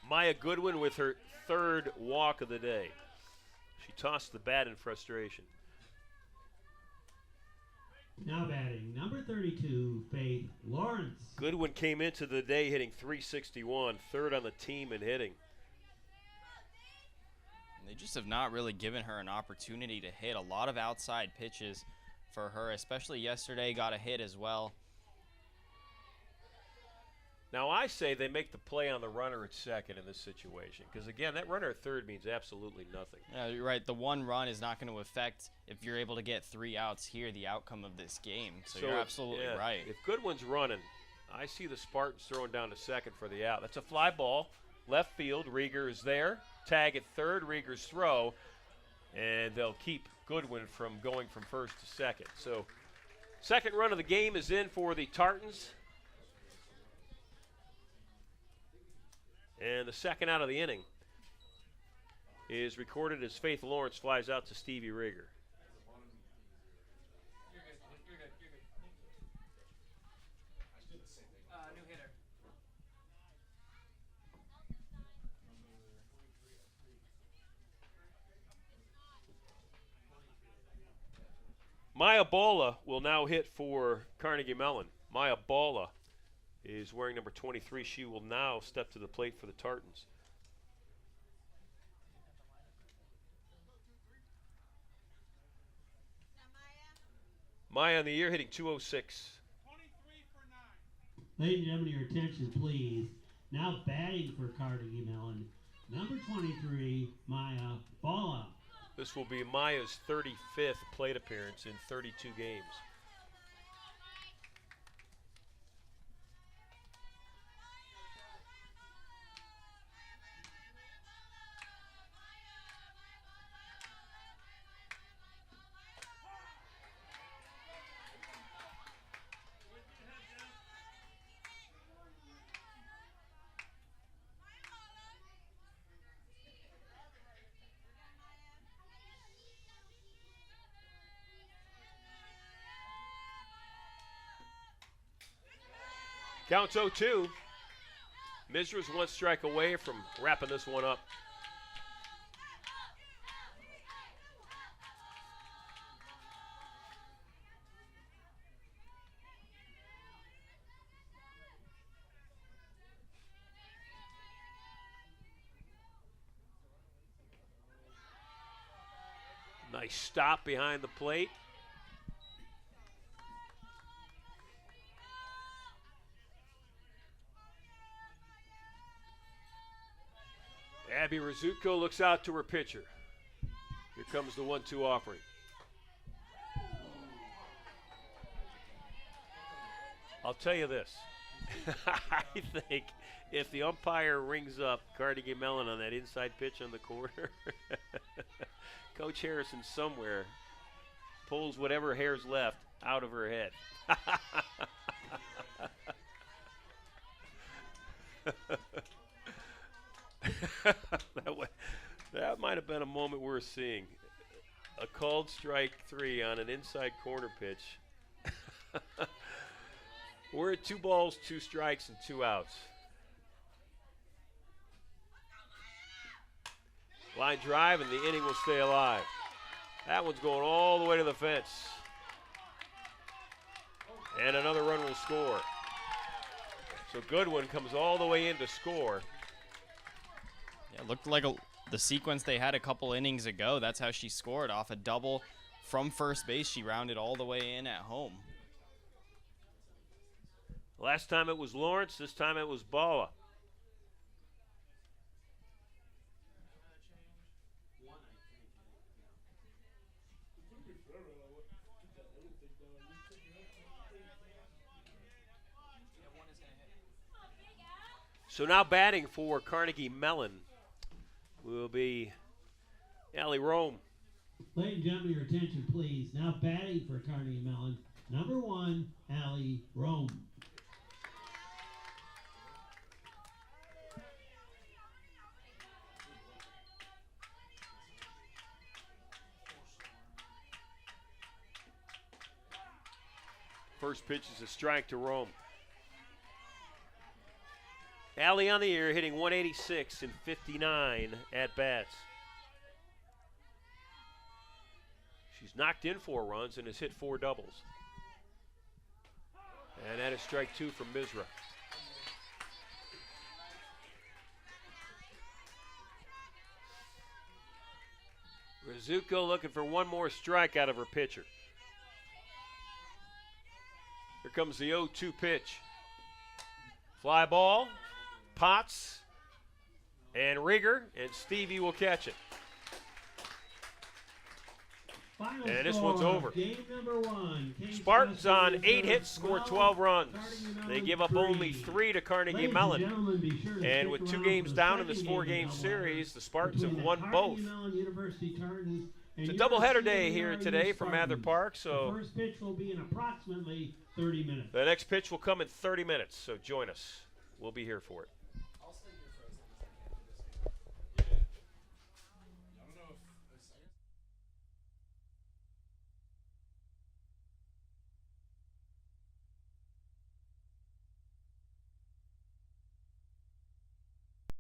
Maya Goodwin with her 3rd walk of the day. She tossed the bat in frustration. Now batting, number 32, Faith Lawrence. Goodwin came into the day hitting .361, 3rd on the team in hitting. They just have not really given her an opportunity to hit. A lot of outside pitches for her, especially yesterday, got a hit as well. Now, I say they make the play on the runner at second in this situation because, again, that runner at third means absolutely nothing. You're right. The 1 run is not going to affect, if you're able to get 3 outs here, the outcome of this game. So you're absolutely right. If Goodwin's running, I see the Spartans throwing down to second for the out. That's a fly ball. Left field. Rieger is there. Tag at third. Rieger's throw. And they'll keep Goodwin from going from first to second. So, second run of the game is in for the Tartans. And the second out of the inning is recorded as Faith Lawrence flies out to Stevie Rieger. New hitter. Maya Bala will now hit for Carnegie Mellon. Maya Bala is wearing number 23. She will now step to the plate for the Tartans. Maya on the year hitting .206. Ladies and gentlemen, your attention, please. Now batting for Carnegie Mellon, number 23, Maya Bala. This will be Maya's 35th plate appearance in 32 games. Counts 0-2. Mizra's 1 strike away from wrapping this one up. Nice stop behind the plate. Abby Rizzuto looks out to her pitcher. Here comes the 1-2 offering. I'll tell you this. I think if the umpire rings up Carnegie Mellon on that inside pitch on the corner, Coach Harrison somewhere pulls whatever hair's left out of her head. That might have been a moment worth seeing. A called strike 3 on an inside corner pitch. We're at 2 balls, 2 strikes, and 2 outs. Line drive, and the inning will stay alive. That one's going all the way to the fence. And another run will score. So Goodwin comes all the way in to score. Yeah, it looked like the sequence they had a couple innings ago. That's how she scored, off a double from first base. She rounded all the way in at home. Last time it was Lawrence, this time it was Bala. So now batting for Carnegie Mellon will be Allie Rome. Ladies and gentlemen, your attention, please. Now batting for Carnegie Mellon, number 1, Allie Rome. First pitch is a strike to Rome. Allie on the year hitting 186 in 59 at-bats. She's knocked in 4 runs and has hit 4 doubles. And that is strike 2 from Misra. Rizuko looking for one more strike out of her pitcher. Here comes the 0-2 pitch. Fly ball. Potts and Rieger, and Stevie will catch it. Final and this score, one's over. Game number 1. Spartans on 8 hits, score 12 runs. They give up only 3 to Carnegie Mellon. And with 2 games down in this 4-game series, the Spartans have won both. It's a doubleheader day here today from Mather Park. So the first pitch will be in approximately 30 minutes. The next pitch will come in 30 minutes, so join us. We'll be here for it.